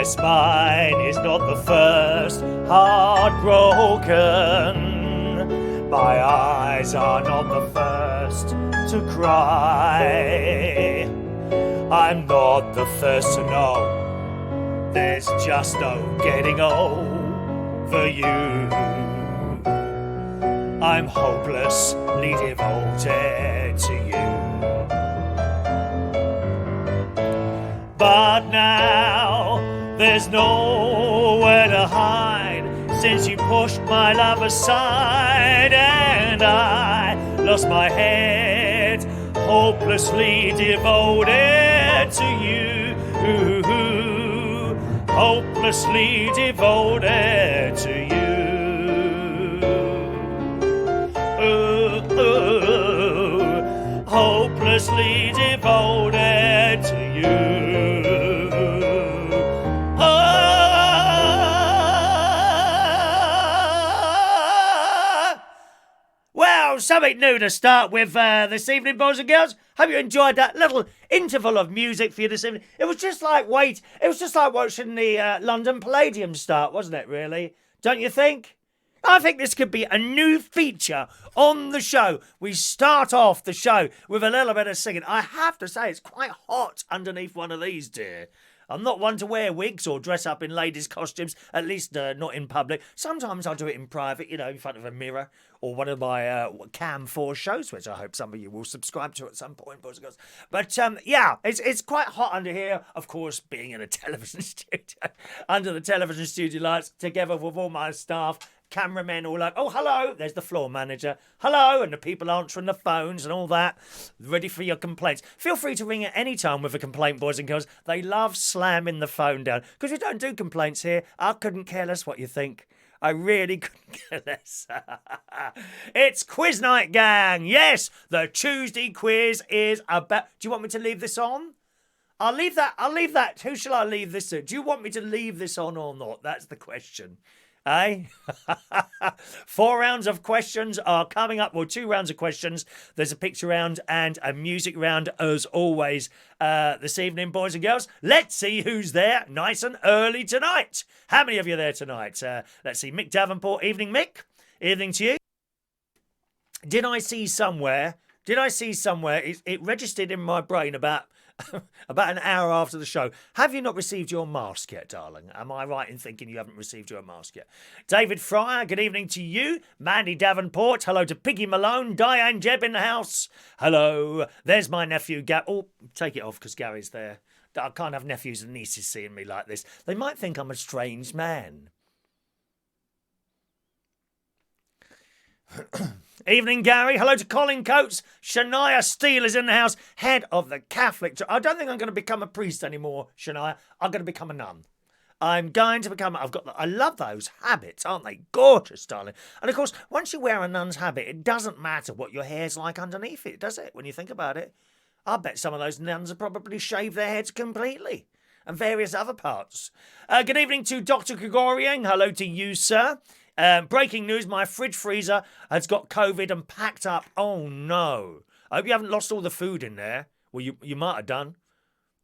Yes, mine is not the first heart broken. My eyes are not the first to cry. I'm not the first to know there's just no getting over you. I'm hopelessly devoted to you. But now there's nowhere to hide, since you pushed my love aside, and I lost my head, hopelessly devoted to you. Hopelessly devoted to you. Hopelessly devoted to you. Well, something new to start with this evening, boys and girls. Hope you enjoyed that little interval of music for you this evening. It was just like watching the London Palladium start, wasn't it, really? Don't you think? I think this could be a new feature on the show. We start off the show with a little bit of singing. I have to say, it's quite hot underneath one of these, dear. I'm not one to wear wigs or dress up in ladies' costumes, at least not in public. Sometimes I'll do it in private, in front of a mirror, or one of my Cam 4 shows, which I hope some of you will subscribe to at some point, boys and girls. But yeah, it's quite hot under here. Of course, being in a television studio, under the television studio lights, together with all my staff, cameramen all like, oh, hello, there's the floor manager, hello, and the people answering the phones and all that, ready for your complaints. Feel free to ring at any time with a complaint, boys and girls. They love slamming the phone down, because we don't do complaints here. I couldn't care less what you think. I really couldn't care less. It's quiz night, gang. Yes, the Tuesday quiz is about... Do you want me to leave this on? I'll leave that. Who shall I leave this to? Do you want me to leave this on or not? That's the question. Eh? 4 rounds of questions are coming up. Well, 2 rounds of questions. There's a picture round and a music round as always this evening, boys and girls. Let's see who's there nice and early tonight. How many of you are there tonight? Let's see. Mick Davenport. Evening, Mick. Evening to you. Did I see somewhere, it registered in my brain about an hour after the show. Have you not received your mask yet, darling? Am I right in thinking you haven't received your mask yet? David Fryer, good evening to you. Mandy Davenport, hello to Piggy Malone. Diane Jebb in the house. Hello. There's my nephew, Oh, take it off because Gary's there. I can't have nephews and nieces seeing me like this. They might think I'm a strange man. Evening, Gary. Hello to Colin Coates. Shania Steele is in the house, head of the Catholic Church. I don't think I'm going to become a priest anymore, Shania. I'm going to become a nun. I love those habits, aren't they? Gorgeous, darling. And of course, once you wear a nun's habit, it doesn't matter what your hair's like underneath it, does it? When you think about it. I bet some of those nuns have probably shaved their heads completely. And various other parts. Good evening to Dr. Gregorian. Hello to you, sir. Breaking news, my fridge freezer has got COVID and packed up. Oh, no. I hope you haven't lost all the food in there. Well, you might have done.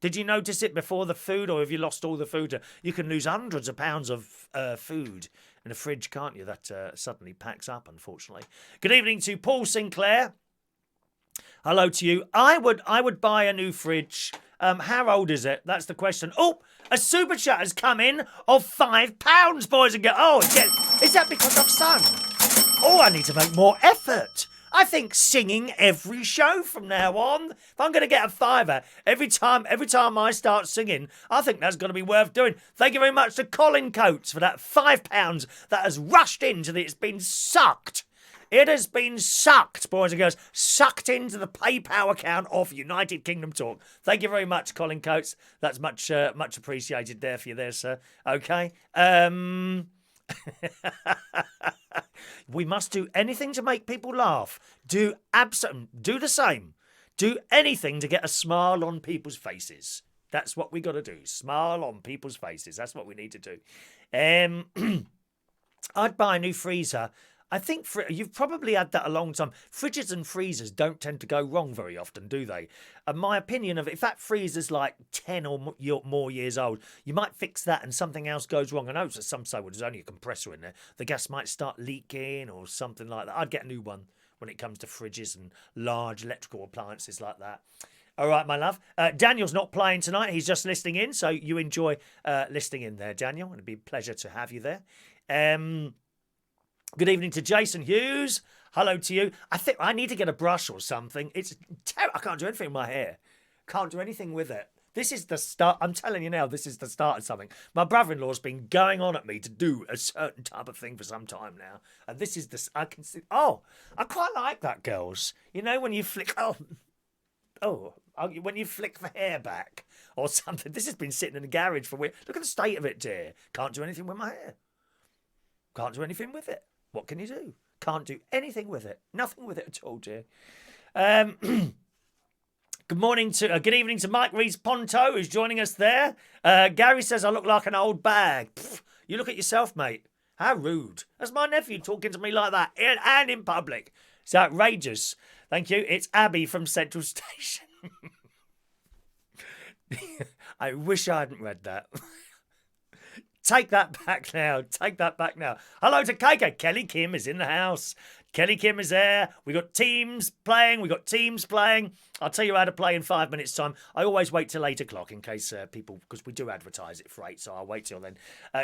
Did you notice it before the food, or have you lost all the food? You can lose hundreds of pounds of food in a fridge, can't you? That suddenly packs up, unfortunately. Good evening to Paul Sinclair. Hello to you. I would buy a new fridge. How old is it? That's the question. Oh, a super chat has come in of £5, boys and girls. Oh, is that because I've sung? Oh, I need to make more effort. I think singing every show from now on. If I'm going to get a £5 every time I start singing, I think that's going to be worth doing. Thank you very much to Colin Coates for that £5 that has rushed into it's been sucked. It has been sucked, boys and girls, sucked into the PayPal account of United Kingdom Talk. Thank you very much, Colin Coates. That's much appreciated there for you there, sir. Okay. We must do anything to make people laugh. Do the same. Do anything to get a smile on people's faces. That's what we got to do. Smile on people's faces. That's what we need to do. I'd buy a new freezer. I think you've probably had that a long time. Fridges and freezers don't tend to go wrong very often, do they? And my opinion of it, if that freezer's like 10 or more years old, you might fix that and something else goes wrong. I know some say, well, there's only a compressor in there. The gas might start leaking or something like that. I'd get a new one when it comes to fridges and large electrical appliances like that. All right, my love. Daniel's not playing tonight. He's just listening in. So you enjoy listening in there, Daniel. It'd be a pleasure to have you there. Good evening to Jason Hughes. Hello to you. I think I need to get a brush or something. It's terrible. I can't do anything with my hair. Can't do anything with it. This is the start. I'm telling you now, this is the start of something. My brother-in-law's been going on at me to do a certain type of thing for some time now. And this is the... I can see... Oh, I quite like that, girls. You know, when you flick... when you flick the hair back or something. This has been sitting in the garage for weeks. Look at the state of it, dear. Can't do anything with my hair. Can't do anything with it. What can you do? Can't do anything with it. Nothing with it at all, dear. Good evening to Mike Rees-Ponto, who's joining us there. Gary says I look like an old bag. Pfft, you look at yourself, mate. How rude. That's my nephew talking to me like that, and in public. It's outrageous. Thank you. It's Abby from Central Station. I wish I hadn't read that. Take that back now. Take that back now. Hello to KK. Kelly Kim is in the house. Kelly Kim is there. We got teams playing. I'll tell you how to play in 5 minutes' time. I always wait till 8 o'clock in case people, because we do advertise it for 8, so I'll wait till then.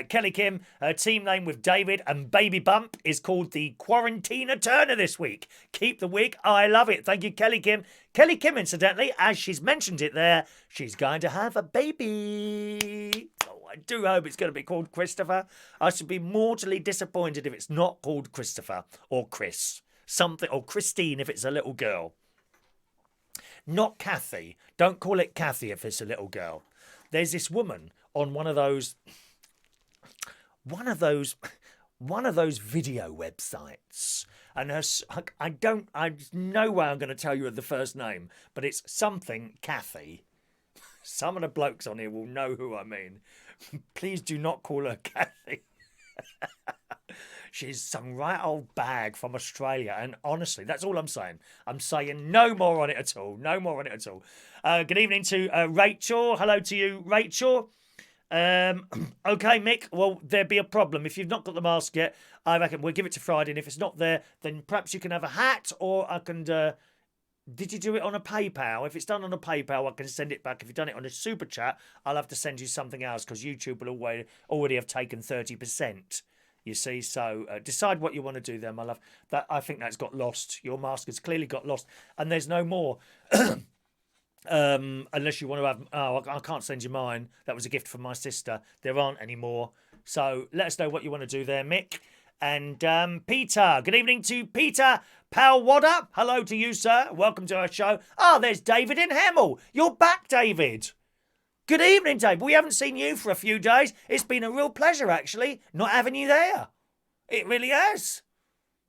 Kelly Kim, her team name with David and Baby Bump is called the Quarantina Turner this week. Keep the wig. I love it. Thank you, Kelly Kim. Kelly Kim, incidentally, as she's mentioned it there, she's going to have a baby. Oh, I do hope it's going to be called Christopher. I should be mortally disappointed if it's not called Christopher or Chris. Something, or Christine if it's a little girl. Not Kathy. Don't call it Kathy if it's a little girl. There's this woman on one of those video websites. And there's no way I'm going to tell you the first name, but it's something Kathy. Some of the blokes on here will know who I mean. Please do not call her Kathy. She's some right old bag from Australia. And honestly, that's all I'm saying. I'm saying no more on it at all. No more on it at all. Good evening to Rachel. Hello to you, Rachel. Okay, Mick. Well, there'd be a problem. If you've not got the mask yet, I reckon we'll give it to Friday. And if it's not there, then perhaps you can have a hat, or I can... did you do it on a PayPal? If it's done on a PayPal, I can send it back. If you've done it on a Super Chat, I'll have to send you something else because YouTube will already have taken 30%. You see, so decide what you want to do there, my love. That I think that's got lost. Your mask has clearly got lost, and there's no more. Unless you want to have... Oh, I can't send you mine. That was a gift from my sister. There aren't any more. So let us know what you want to do there, Mick. And Peter. Good evening to Peter Palwadder. Hello to you, sir. Welcome to our show. Oh, there's David in Hemel. You're back, David. Good evening, Dave. We haven't seen you for a few days. It's been a real pleasure, actually, not having you there. It really has.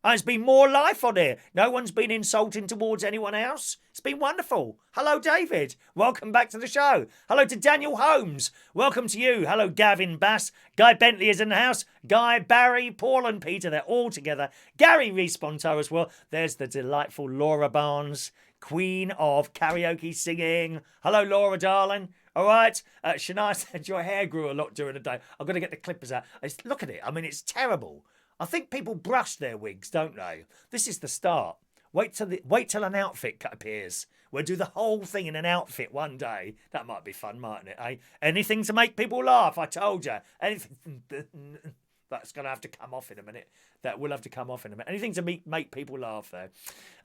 There's been more life on here. No one's been insulting towards anyone else. It's been wonderful. Hello, David. Welcome back to the show. Hello to Daniel Holmes. Welcome to you. Hello, Gavin Bass. Guy Bentley is in the house. Guy, Barry, Paul and Peter, they're all together. Gary Rees-Ponto as well. There's the delightful Laura Barnes, queen of karaoke singing. Hello, Laura, darling. All right. Shania said your hair grew a lot during the day. I'm going to get the clippers out. Look at it. I mean, it's terrible. I think people brush their wigs, don't they? This is the start. Wait till an outfit appears. We'll do the whole thing in an outfit one day. That might be fun, mightn't it, eh? Anything to make people laugh, I told you. Anything... That's going to have to come off in a minute. That will have to come off in a minute. Anything to make people laugh, though.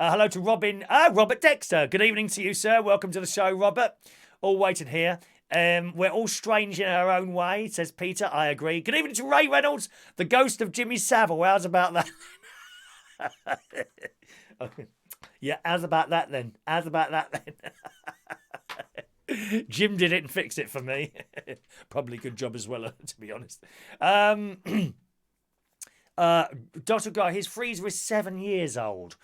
Hello to Robert Dexter. Good evening to you, sir. Welcome to the show, Robert. All waiting here. We're all strange in our own way, says Peter. I agree. Good evening to Ray Reynolds, the ghost of Jimmy Savile. How's about that? Yeah, how's about that then? Jim did it and fixed it for me. Probably good job as well, to be honest. Dr. Guy, his freezer is 7 years old.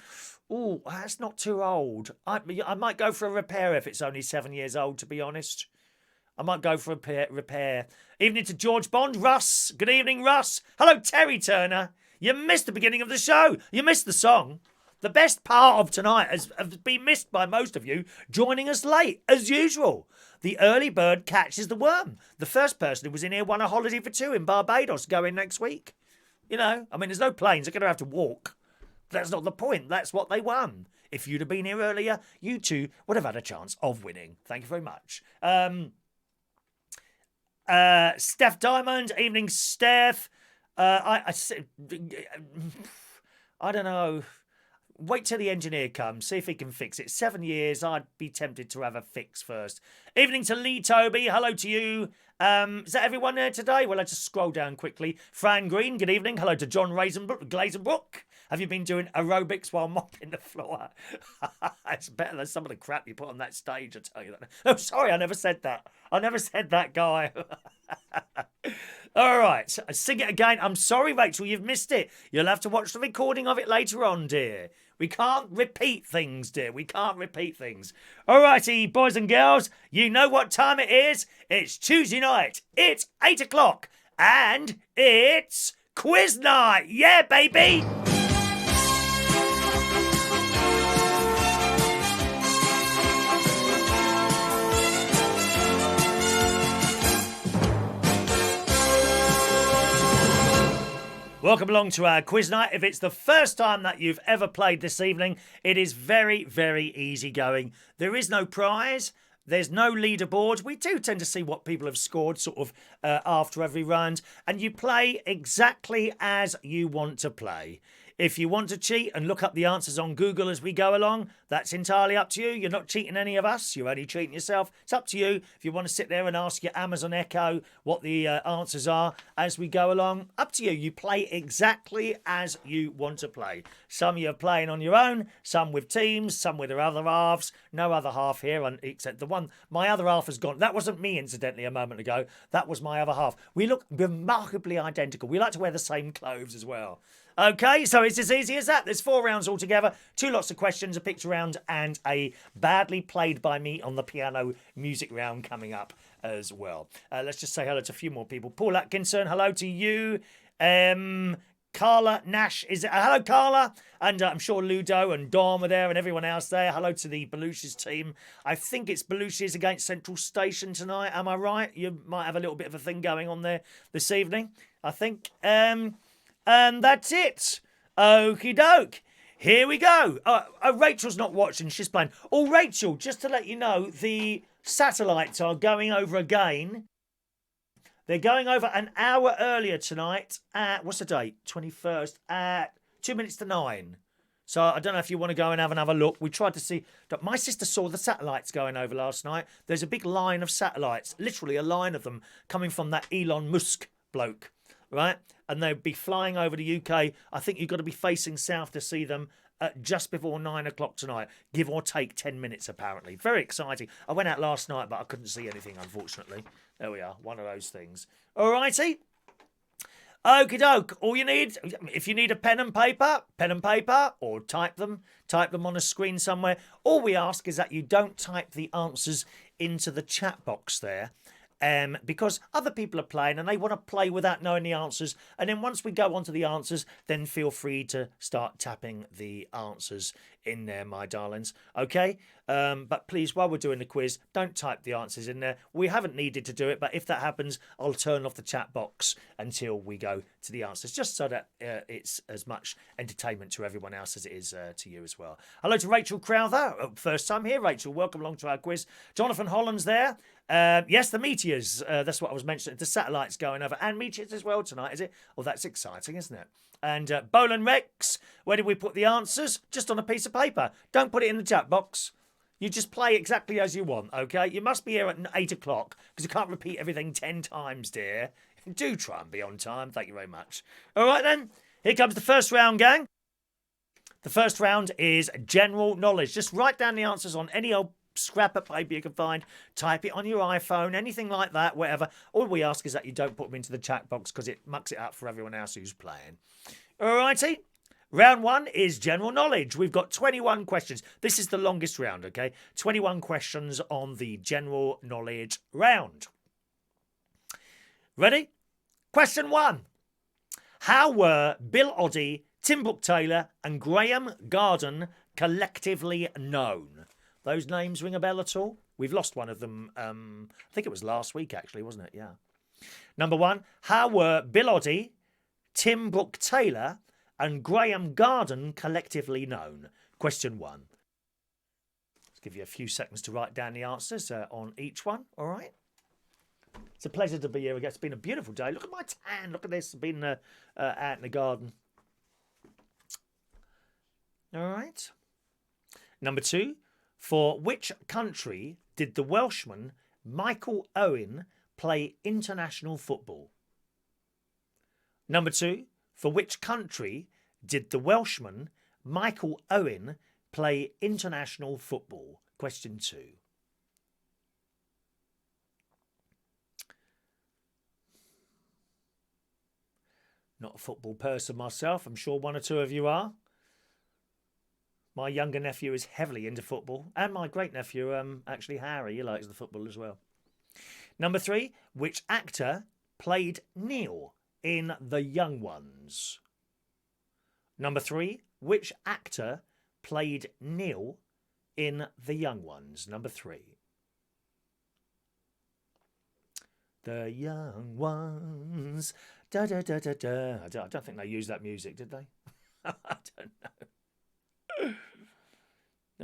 Oh, that's not too old. I might go for a repair if it's only 7 years old, to be honest. I might go for a repair. Evening to George Bond. Russ. Good evening, Russ. Hello, Terry Turner. You missed the beginning of the show. You missed the song. The best part of tonight has been missed by most of you joining us late, as usual. The early bird catches the worm. The first person who was in here won a holiday for 2 in Barbados going next week. You know, I mean, there's no planes. They're going to have to walk. That's not the point. That's what they won. If you'd have been here earlier, you two would have had a chance of winning. Thank you very much. Steph Diamond, evening, Steph. I don't know. Wait till the engineer comes, see if he can fix it. 7 years, I'd be tempted to have a fix first. Evening to Lee Toby, hello to you. Is that everyone there today? Well, I'll just scroll down quickly. Fran Green, good evening. Hello to John Glazenbrook. Have you been doing aerobics while mopping the floor? It's better than some of the crap you put on that stage, I tell you that. Oh, sorry, I never said that. I never said that, guy. All right, sing it again. I'm sorry, Rachel, you've missed it. You'll have to watch the recording of it later on, dear. We can't repeat things, dear. We can't repeat things. All righty, boys and girls, you know what time it is. It's Tuesday night. It's 8 o'clock. And it's quiz night. Yeah, baby. Welcome along to our quiz night. If it's the first time that you've ever played this evening, it is very, very easy going. There is no prize. There's no leaderboard. We do tend to see what people have scored sort of after every round. And you play exactly as you want to play. If you want to cheat and look up the answers on Google as we go along, that's entirely up to you. You're not cheating any of us. You're only cheating yourself. It's up to you if you want to sit there and ask your Amazon Echo what the answers are as we go along. Up to you. You play exactly as you want to play. Some you're playing on your own, some with teams, some with their other halves. No other half here except the one. My other half has gone. That wasn't me, incidentally, a moment ago. That was my other half. We look remarkably identical. We like to wear the same clothes as well. Okay, so it's as easy as that. There's 4 rounds altogether, 2 lots of questions, a picture round, and a badly played by me on the piano music round coming up as well. Let's just say hello to a few more people. Paul Atkinson, hello to you. Carla Nash, is it? Hello, Carla. And I'm sure Ludo and Dom are there and everyone else there. Hello to the Belushi's team. I think it's Belushi's against Central Station tonight. Am I right? You might have a little bit of a thing going on there this evening, I think. And that's it. Okie doke. Here we go. Rachel's not watching. She's playing. Oh, Rachel, just to let you know, the satellites are going over again. They're going over an hour earlier tonight at, what's the date? 21st at 2 minutes to 9. So I don't know if you want to go and have another look. We tried to see. My sister saw the satellites going over last night. There's a big line of satellites, literally a line of them coming from that Elon Musk bloke. Right? And they'll be flying over the UK. I think you've got to be facing south to see them just before 9 o'clock tonight. Give or take 10 minutes, apparently. Very exciting. I went out last night, but I couldn't see anything, unfortunately. There we are. One of those things. All righty. Okie doke. All you need, if you need a pen and paper, or type them on a screen somewhere. All we ask is that you don't type the answers into the chat box there. Because other people are playing and they want to play without knowing the answers. And then once we go on to the answers, then feel free to start tapping the answers in there, my darlings. Okay? But please, while we're doing the quiz, don't type the answers in there. We haven't needed to do it, but if that happens, I'll turn off the chat box until we go to the answers, just so that it's as much entertainment to everyone else as it is to you as well. Hello to Rachel Crowther. First time here, Rachel. Welcome along to our quiz. Jonathan Holland's there. Yes, the meteors. That's what I was mentioning. The satellites going over. And meteors as well tonight, is it? Oh, that's exciting, isn't it? And Bolan Rex, where did we put the answers? Just on a piece of paper. Don't put it in the chat box. You just play exactly as you want, okay? You must be here at 8 o'clock because you can't repeat everything 10 times, dear. Do try and be on time. Thank you very much. All right, then. Here comes the first round, gang. The first round is general knowledge. Just write down the answers on any old scrap of paper you can find. Type it on your iPhone, anything like that, whatever. All we ask is that you don't put them into the chat box because it mucks it up for everyone else who's playing. All righty. Round 1 is general knowledge. We've got 21 questions. This is the longest round, okay? 21 questions on the general knowledge round. Ready? Question 1. How were Bill Oddie, Tim Brooke Taylor and Graham Garden collectively known? Those names ring a bell at all? We've lost one of them. I think it was last week, actually, wasn't it? Yeah. Number 1, how were Bill Oddie, Tim Brooke Taylor and Graham Garden collectively known? Question 1. Let's give you a few seconds to write down the answers on each one, all right? It's a pleasure to be here again. It's been a beautiful day. Look at my tan. Look at this. I've been out in the garden. All right. Number 2. For which country did the Welshman Michael Owen play international football? Number 2. For which country did the Welshman Michael Owen play international football? Question 2. Not a football person myself. I'm sure one or two of you are. My younger nephew is heavily into football. And my great-nephew, actually Harry, he likes the football as well. Number 3, which actor played Neil in The Young Ones? Number 3, which actor played Neil in The Young Ones? Number 3. The Young Ones. Da da da da da. I don't think they used that music, did they? I don't know.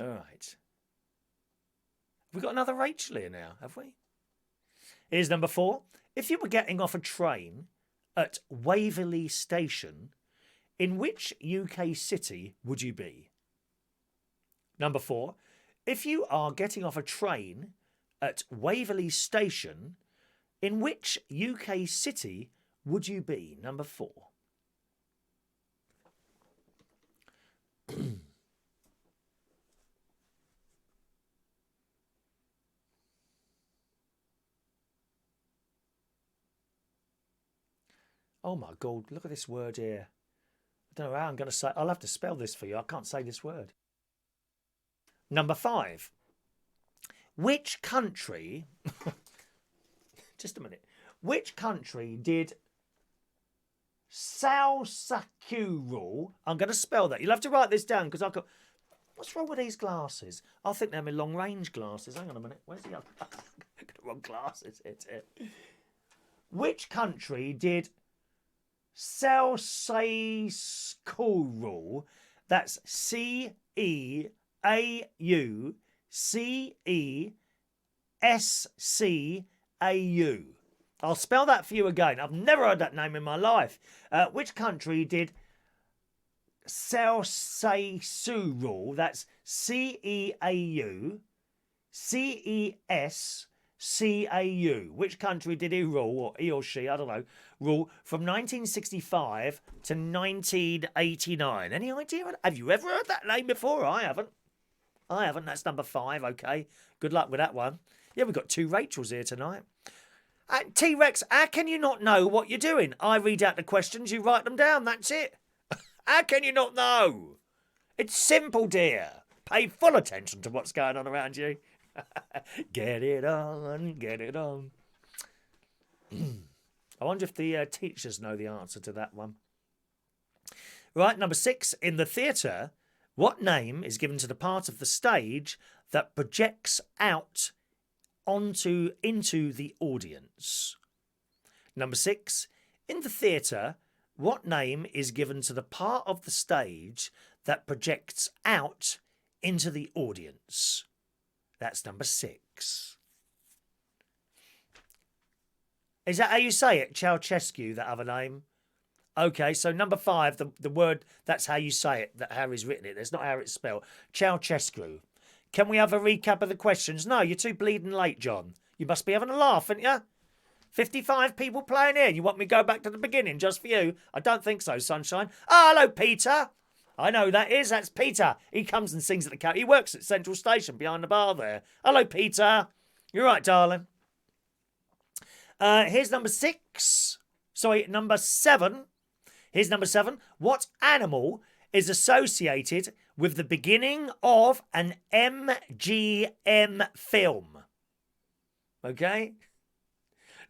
All right. We've got another Rachel here now, have we? Here's number 4. If you were getting off a train at Waverley Station, in which UK city would you be? Number 4. If you are getting off a train at Waverley Station, in which UK city would you be? Number 4. Oh my God, look at this word here. I don't know how I'm going to say. I'll have to spell this for you. I can't say this word. Number 5. Which country... Just a minute. Which country did Sausakuru... I'm going to spell that. You'll have to write this down because I've got... What's wrong with these glasses? I think they're my long-range glasses. Hang on a minute. Where's the other... I've got the wrong glasses. It's it. Which country did Sausakuru... That's Ceaucescau. I'll spell that for you again. I've never heard that name in my life. Which country did Ceaucescau? That's Ceaucescau. Which country did he rule, or he or she, I don't know, rule from 1965 to 1989? Any idea? Have you ever heard that name before? I haven't. That's number 5, okay. Good luck with that one. Yeah, we've got 2 Rachels here tonight. T-Rex, how can you not know what you're doing? I read out the questions, you write them down, that's it. How can you not know? It's simple, dear. Pay full attention to what's going on around you. Get it on, get it on. I wonder if the teachers know the answer to that one. Right, number 6. In the theatre, what name is given to the part of the stage that projects out into the audience? Number 6. In the theatre, what name is given to the part of the stage that projects out into the audience? That's number 6. Is that how you say it? Ceaucescu, that other name? Okay, so number 5, the word, that's how you say it, that Harry's written it. That's not how it's spelled. Ceaucescu. Can we have a recap of the questions? No, you're too bleeding late, John. You must be having a laugh, aren't you? 55 people playing here. You want me to go back to the beginning just for you? I don't think so, sunshine. Oh, hello, Peter. I know who that is. That's Peter. He comes and sings at the car. He works at Central Station behind the bar there. Hello, Peter. You're right, darling. Here's number 6. Sorry, number 7. Here's number 7. What animal is associated with the beginning of an MGM film? Okay?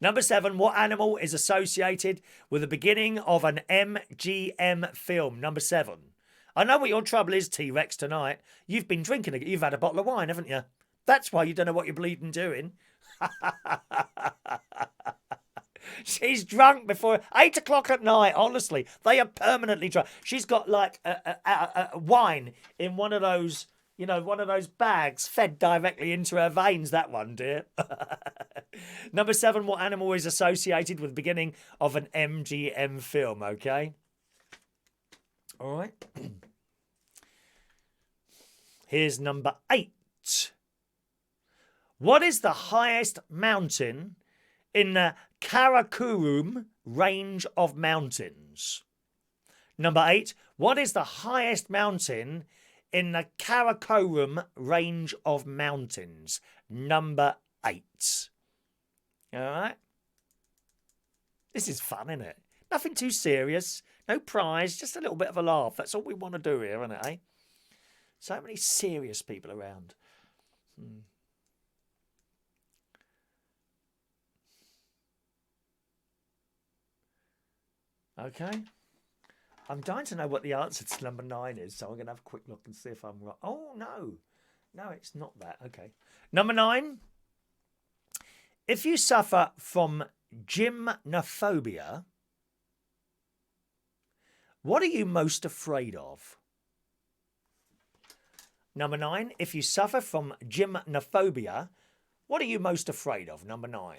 Number 7, what animal is associated with the beginning of an MGM film? Number 7. I know what your trouble is, T-Rex, tonight. You've been drinking, you've had a bottle of wine, haven't you? That's why you don't know what you're bleeding doing. She's drunk before 8 o'clock at night, honestly. They are permanently drunk. She's got like a wine in one of those, you know, one of those bags fed directly into her veins, that one, dear. Number 7, what animal is associated with the beginning of an MGM film, okay? All right. Here's number 8. What is the highest mountain in the Karakoram range of mountains? Number 8. What is the highest mountain in the Karakoram range of mountains? Number 8. All right. This is fun, isn't it? Nothing too serious. No prize. Just a little bit of a laugh. That's all we want to do here, isn't it, eh? So many serious people around. Okay. I'm dying to know what the answer to number 9 is, so I'm going to have a quick look and see if I'm right. Oh, no. No, it's not that. Okay. Number 9. If you suffer from gymnophobia, what are you most afraid of? Number 9. If you suffer from gymnophobia, what are you most afraid of? Number 9.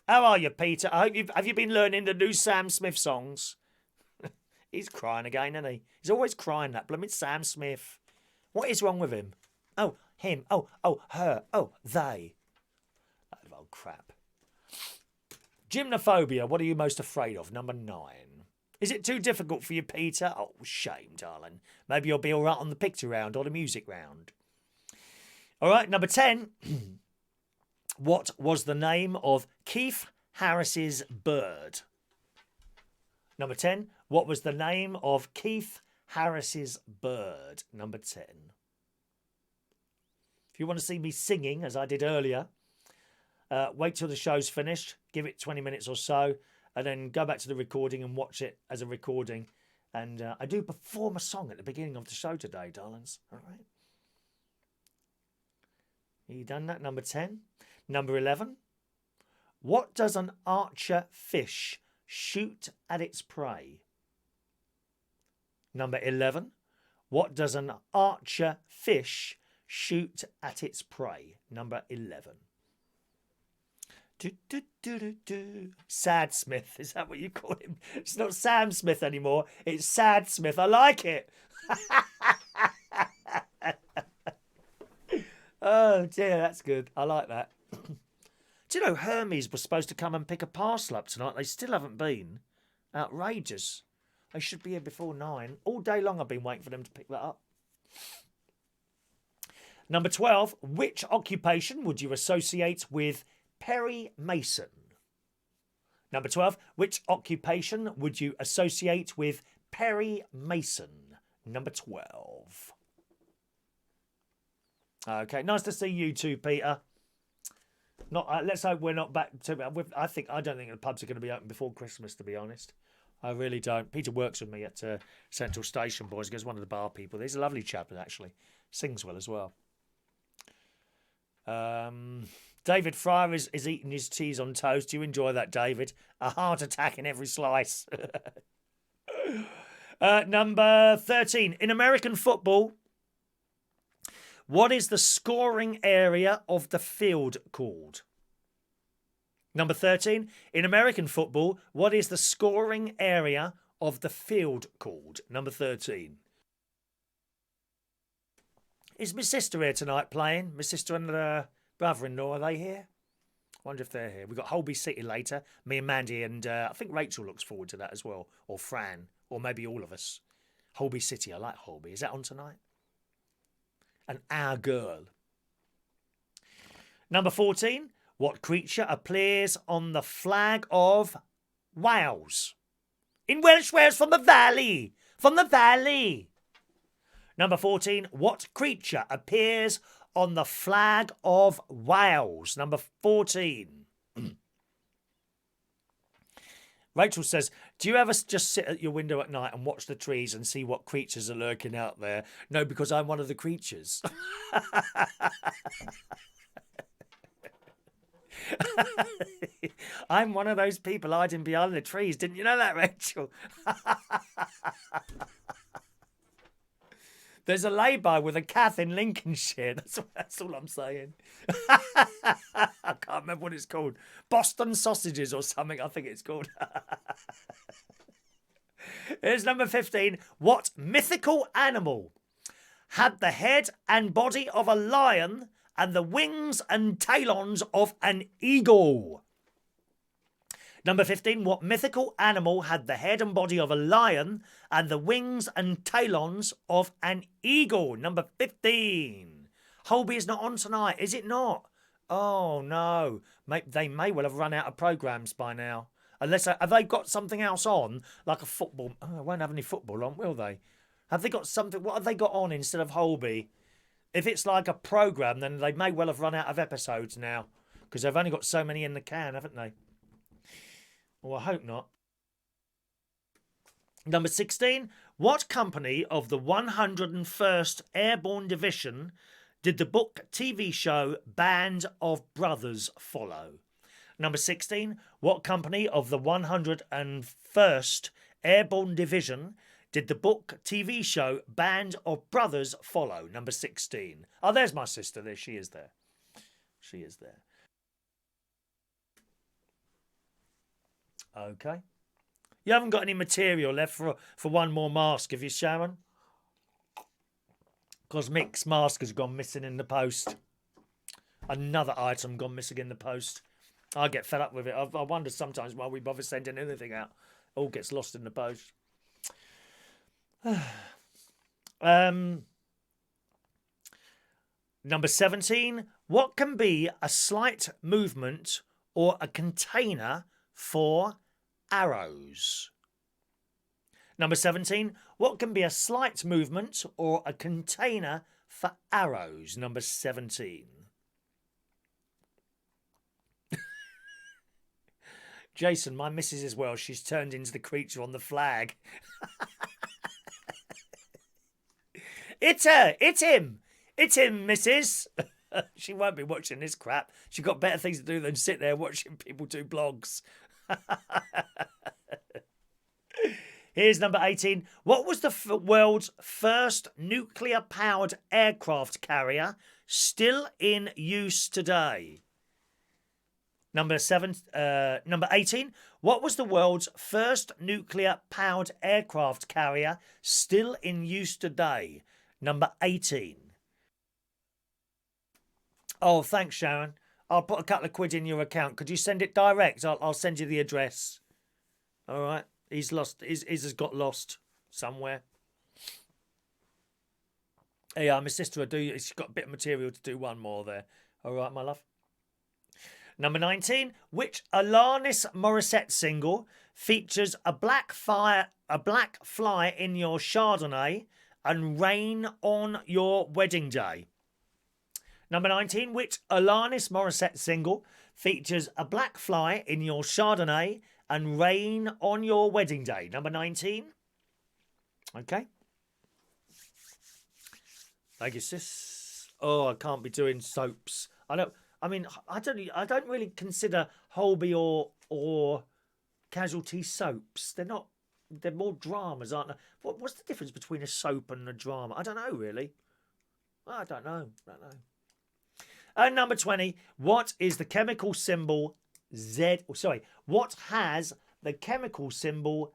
How are you, Peter? I hope have you been learning the new Sam Smith songs? He's crying again, isn't he? He's always crying, that blooming Sam Smith. What is wrong with him? Oh, him. Oh, her. Oh, they. That old crap. Gymnophobia, what are you most afraid of? Number 9. Is it too difficult for you, Peter? Oh, shame, darling. Maybe you'll be all right on the picture round or the music round. All right, number 10. What was the name of Keith Harris's bird? Number 10. What was the name of Keith Harris's bird? Number 10. If you want to see me singing, as I did earlier, wait till the show's finished. Give it 20 minutes or so. And then go back to the recording and watch it as a recording. And I do perform a song at the beginning of the show today, darlings. All right. You done that? Number 10. Number 11. What does an archer fish shoot at its prey? Number 11. What does an archer fish shoot at its prey? Number 11. Sad Smith, is that what you call him? It's not Sam Smith anymore. It's Sad Smith. I like it. Oh dear, that's good. I like that. Do you know Hermes was supposed to come and pick a parcel up tonight? They still haven't been. Outrageous. They should be here before 9. All day long I've been waiting for them to pick that up. Number 12. Which occupation would you associate with Perry Mason? Number 12. Which occupation would you associate with Perry Mason? Number 12. Okay, nice to see you too, Peter. Not. Let's hope we're not back to. I don't think the pubs are going to be open before Christmas, to be honest. I really don't. Peter works with me at Central Station, boys. He goes one of the bar people. He's a lovely chap, actually. Sings well as well. David Fryer is eating his cheese on toast. You enjoy that, David? A heart attack in every slice. Number 13. In American football, what is the scoring area of the field called? Number 13. In American football, what is the scoring area of the field called? Number 13. Is my sister here tonight playing? My sister and brother-in-law, are they here? I wonder if they're here. We've got Holby City later. Me and Mandy, and I think Rachel looks forward to that as well. Or Fran. Or maybe all of us. Holby City. I like Holby. Is that on tonight? And Our Girl. Number 14. What creature appears on the flag of Wales? In Welsh Wales, from the valley. From the valley. Number 14. What creature appears on the flag of Wales? Number 14. Rachel says, do you ever just sit at your window at night and watch the trees and see what creatures are lurking out there? No, because I'm one of the creatures. I'm one of those people hiding behind the trees. Didn't you know that, Rachel? There's a lay-by with a Kath in Lincolnshire. That's all I'm saying. I can't remember what it's called. Boston sausages or something, I think it's called. Here's number 15. What mythical animal had the head and body of a lion and the wings and talons of an eagle? Number 15. What mythical animal had the head and body of a lion and the wings and talons of an eagle? Number 15. Holby is not on tonight, is it not? Oh, no. They may well have run out of programmes by now. Unless, have they got something else on? Like a football. Oh, they won't have any football on, will they? Have they got something? What have they got on instead of Holby? If it's like a programme, then they may well have run out of episodes now. Because they've only got so many in the can, haven't they? Well, I hope not. Number 16. What company of the 101st Airborne Division did the book TV show Band of Brothers follow? Number 16. What company of the 101st Airborne Division did the book TV show Band of Brothers follow? Number 16. Oh, there's my sister. There she is there. She is there. Okay. You haven't got any material left for one more mask, have you, Sharon? Because Mick's mask has gone missing in the post. Another item gone missing in the post. I get fed up with it. I wonder sometimes why we bother sending anything out. All gets lost in the post. Number 17. What can be a slight movement or a container for arrows? Number 17. What can be a slight movement or a container for arrows? Number 17. Jason, my missus as well. She's turned into the creature on the flag. It's her. It's him. It's him, missus. She won't be watching this crap. She's got better things to do than sit there watching people do blogs. Here's number 18. What was the world's first nuclear-powered aircraft carrier still in use today? Number 18. What was the world's first nuclear-powered aircraft carrier still in use today? Number 18. Oh, thanks, Sharon. I'll put a couple of quid in your account. Could you send it direct? I'll send you the address. All right. He's lost. His has got lost somewhere. Yeah, my sister, she's got a bit of material to do one more there. All right, my love. Number 19. Which Alanis Morissette single features a black fly in your Chardonnay and rain on your wedding day? Number 19. Which Alanis Morissette single features a black fly in your Chardonnay and rain on your wedding day? Number 19. Okay. Thank you, sis. Oh, I can't be doing soaps. I don't really consider Holby or Casualty soaps. They're not. They're more dramas, aren't they? What's the difference between a soap and a drama? I don't know, really. I don't know. And number 20. What is the chemical symbol Z? What has the chemical symbol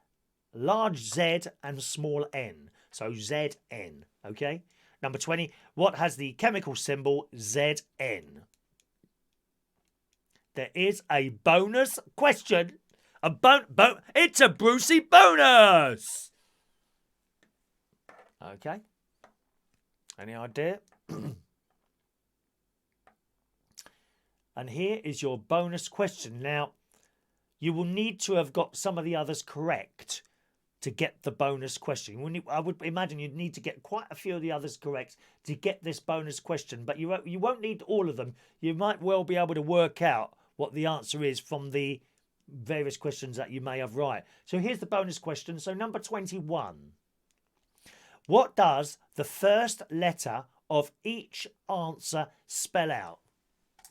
large Z and small n? So ZN. Okay. Number 20. What has the chemical symbol ZN? There is a bonus question. It's a Brucey bonus. Okay. Any idea? And here is your bonus question. Now, you will need to have got some of the others correct to get the bonus question. I would imagine you'd need to get quite a few of the others correct to get this bonus question, but you won't need all of them. You might well be able to work out what the answer is from the various questions that you may have right. So here's the bonus question. So number 21. What does the first letter of each answer spell out?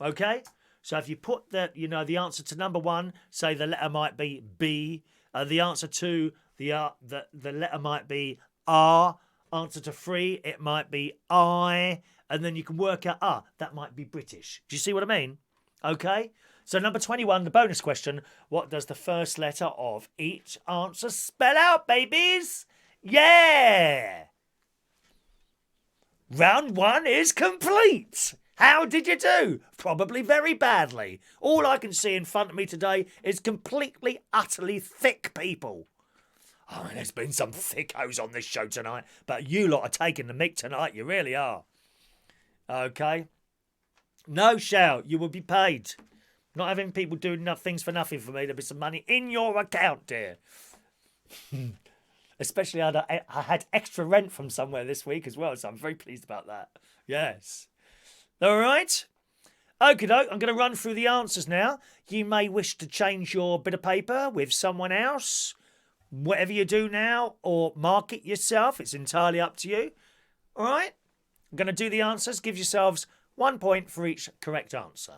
Okay? So if you put the answer to number 1, say the letter might be B. The answer to the letter might be R. Answer to 3, it might be I. And then you can work out, that might be British. Do you see what I mean? Okay? So number 21, the bonus question. What does the first letter of each answer spell out, babies? Yeah! Round 1 is complete. How did you do? Probably very badly. All I can see in front of me today is completely, utterly thick people. Oh, there's been some thickos on this show tonight, but you lot are taking the mick tonight. You really are. Okay. No shout. You will be paid. Not having people doing things for nothing for me. There'll be some money in your account, dear. Especially I had extra rent from somewhere this week as well, so I'm very pleased about that. Yes. All right. Okie doke, I'm going to run through the answers now. You may wish to change your bit of paper with someone else. Whatever you do now, or mark it yourself. It's entirely up to you. All right. I'm going to do the answers. Give yourselves 1 point for each correct answer.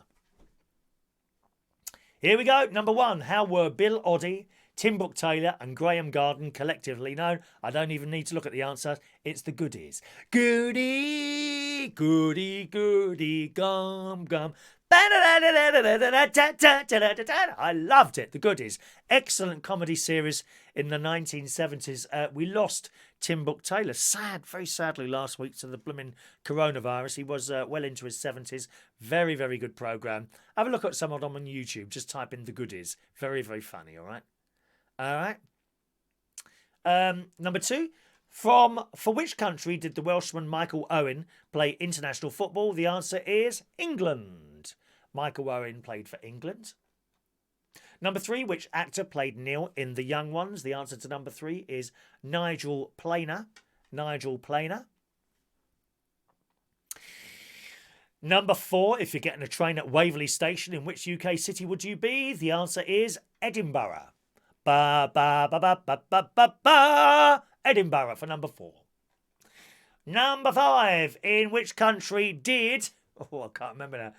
Here we go. Number 1. How were Bill Oddie, Tim Brooke Taylor and Graham Garden collectively known? I don't even need to look at the answer. It's the Goodies. Goody, goody, goody, gum, gum. I loved it. The Goodies. Excellent comedy series in the 1970s. We lost Tim Brooke Taylor. Sad, very sadly, last week to the blooming coronavirus. He was well into his 70s. Very, very good programme. Have a look at some of them on YouTube. Just type in The Goodies. Very, very funny, all right? All right. Number 2. For which country did the Welshman Michael Owen play international football? The answer is England. Michael Owen played for England. Number 3. Which actor played Neil in The Young Ones? The answer to number 3 is Nigel Planer. Nigel Planer. Number 4. If you're getting a train at Waverley Station, in which UK city would you be? The answer is Edinburgh. Ba ba ba ba ba ba ba ba. Edinburgh for number 4. Number 5. In which country did... I can't remember now.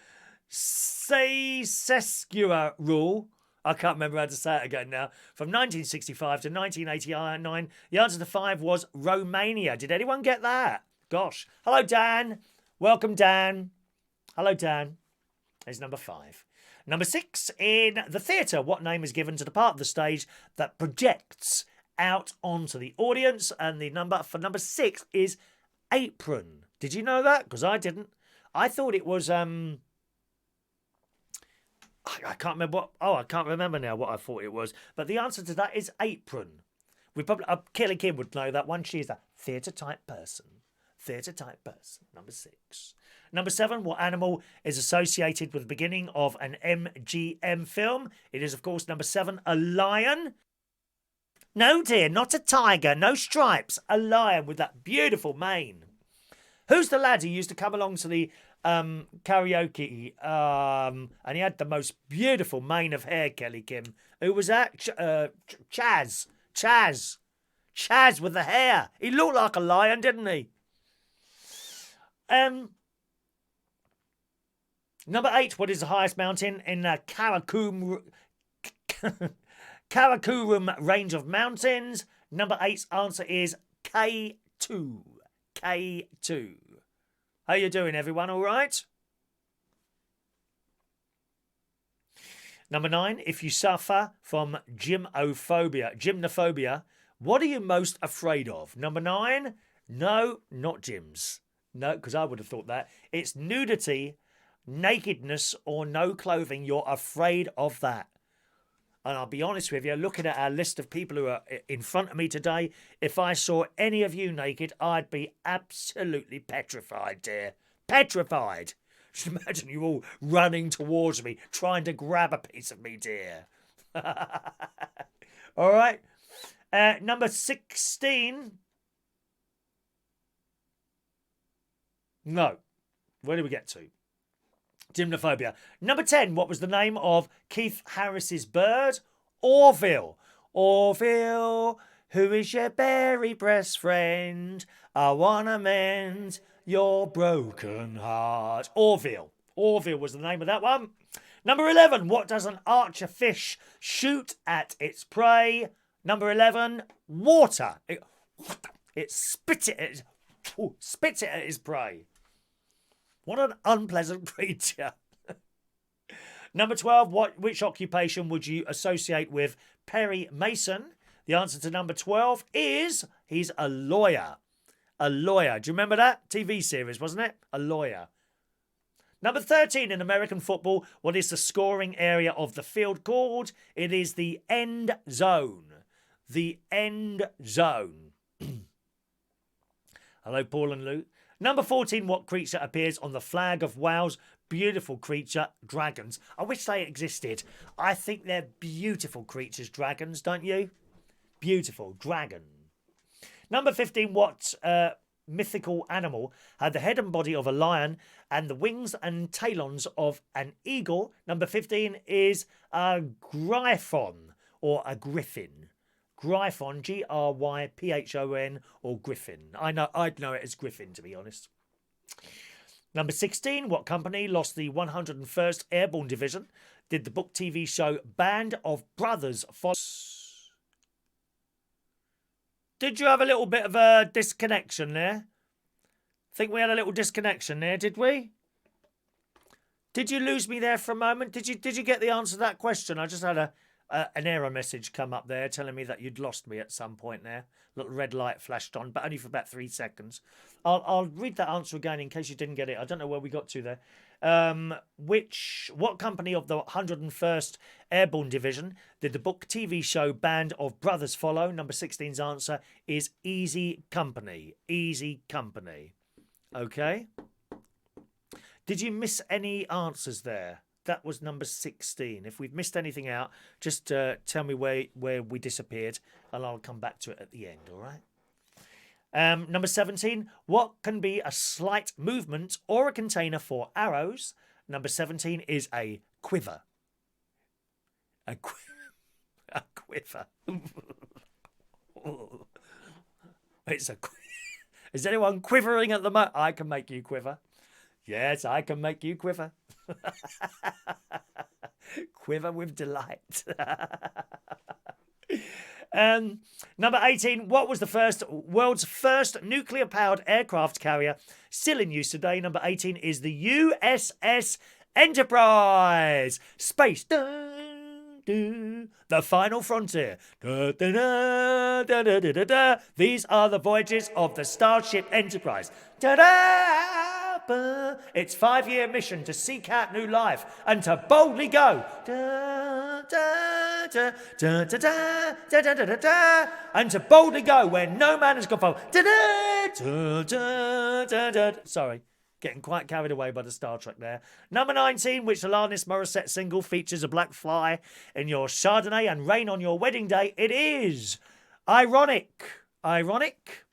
Ceausescu rule. I can't remember how to say it again now. From 1965 to 1989, the answer to 5 was Romania. Did anyone get that? Gosh. Hello, Dan. Welcome, Dan. Hello, Dan. There's number 5. Number 6. In the theatre, what name is given to the part of the stage that projects out onto the audience? And the number for number 6 is apron. Did you know that? Because I didn't. I thought it was... I can't remember what... Oh, I can't remember now what I thought it was. But the answer to that is apron. We probably... Kelly Kim would know that one. She's a theatre-type person. Theatre-type person. Number 6. Number 7. What animal is associated with the beginning of an MGM film? It is, of course, number 7, a lion. No, dear, not a tiger. No stripes. A lion with that beautiful mane. Who's the lad who used to come along to the... karaoke, and he had the most beautiful mane of hair, Kelly Kim. Who was that? Chaz with the hair. He looked like a lion, didn't he? Number 8. What is the highest mountain in the Karakoram range of mountains? Number 8's answer is K2. K2. How you doing, everyone? All right? Number 9. If you suffer from gymnophobia, what are you most afraid of? Number 9. No, not gyms. No, because I would have thought that. It's nudity, nakedness, or no clothing. You're afraid of that. And I'll be honest with you, looking at our list of people who are in front of me today, if I saw any of you naked, I'd be absolutely petrified, dear. Petrified. Just imagine you all running towards me, trying to grab a piece of me, dear. All right. Number 16. No. Where did we get to? Gymnophobia. Number 10. What was the name of Keith Harris's bird? Orville. Orville, who is your very best friend? I wanna mend your broken heart. Orville. Orville was the name of that one. Number 11. What does an archer fish shoot at its prey? Number 11. Water. It spits it at its prey. What an unpleasant creature. Number 12. Which occupation would you associate with Perry Mason? The answer to number 12 is he's a lawyer. A lawyer. Do you remember that? TV series, wasn't it? A lawyer. Number 13 in American football, what is the scoring area of the field called? It is the end zone. The end zone. Hello, Paul and Lou. Number 14, what creature appears on the flag of Wales? Beautiful creature, dragons. I wish they existed. I think they're beautiful creatures, dragons, don't you? Beautiful, dragon. Number 15, what mythical animal had the head and body of a lion and the wings and talons of an eagle? Number 15 is a gryphon or a griffin. Gryphon, Gryphon, or griffin. I'd know it as griffin, to be honest. Number 16, what company lost the 101st Airborne Division? Did the book TV show Band of Brothers follow? Did you have a little bit of a disconnection there? Think we had a little disconnection there, did we? Did you lose me there for a moment? Did you get the answer to that question? I just had an error message come up there telling me that you'd lost me at some point there. Little red light flashed on, but only for about 3 seconds. I'll read that answer again in case you didn't get it. I don't know where we got to there. What company of the 101st Airborne Division did the book TV show Band of Brothers follow? Number 16's answer is Easy Company. Easy Company. Okay. Did you miss any answers there? That was number 16. If we've missed anything out, just tell me where we disappeared and I'll come back to it at the end, all right? Number 17. What can be a slight movement or a container for arrows? Number 17 is a quiver. A quiver. It's a quiver. Is anyone quivering at the moment? I can make you quiver. Yes, I can make you quiver. Quiver with delight. Number 18. What was the world's first nuclear-powered aircraft carrier still in use today? Number 18 is the USS Enterprise. Space. The final frontier. These are the voyages of the Starship Enterprise. Its 5-year mission to seek out new life and to boldly go. And to boldly go where no man has gone before. Sorry. Getting quite carried away by the Star Trek there. Number 19, which Alanis Morissette single features a black fly in your Chardonnay and rain on your wedding day? It is Ironic. Ironic.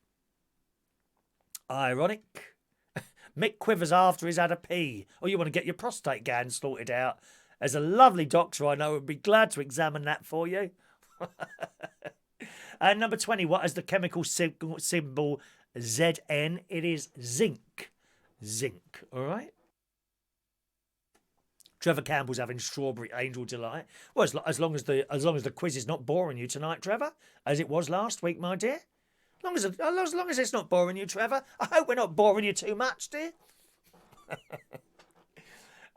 Ironic. Mick quivers after he's had a pee. Or you want to get your prostate gland sorted out. As a lovely doctor I know would be glad to examine that for you. And number 20, what is the chemical symbol ZN? It is zinc. Zinc, all right? Trevor Campbell's having strawberry angel delight. Well, as long as the quiz is not boring you tonight, Trevor, as it was last week, my dear. As long as it's not boring you, Trevor. I hope we're not boring you too much, dear.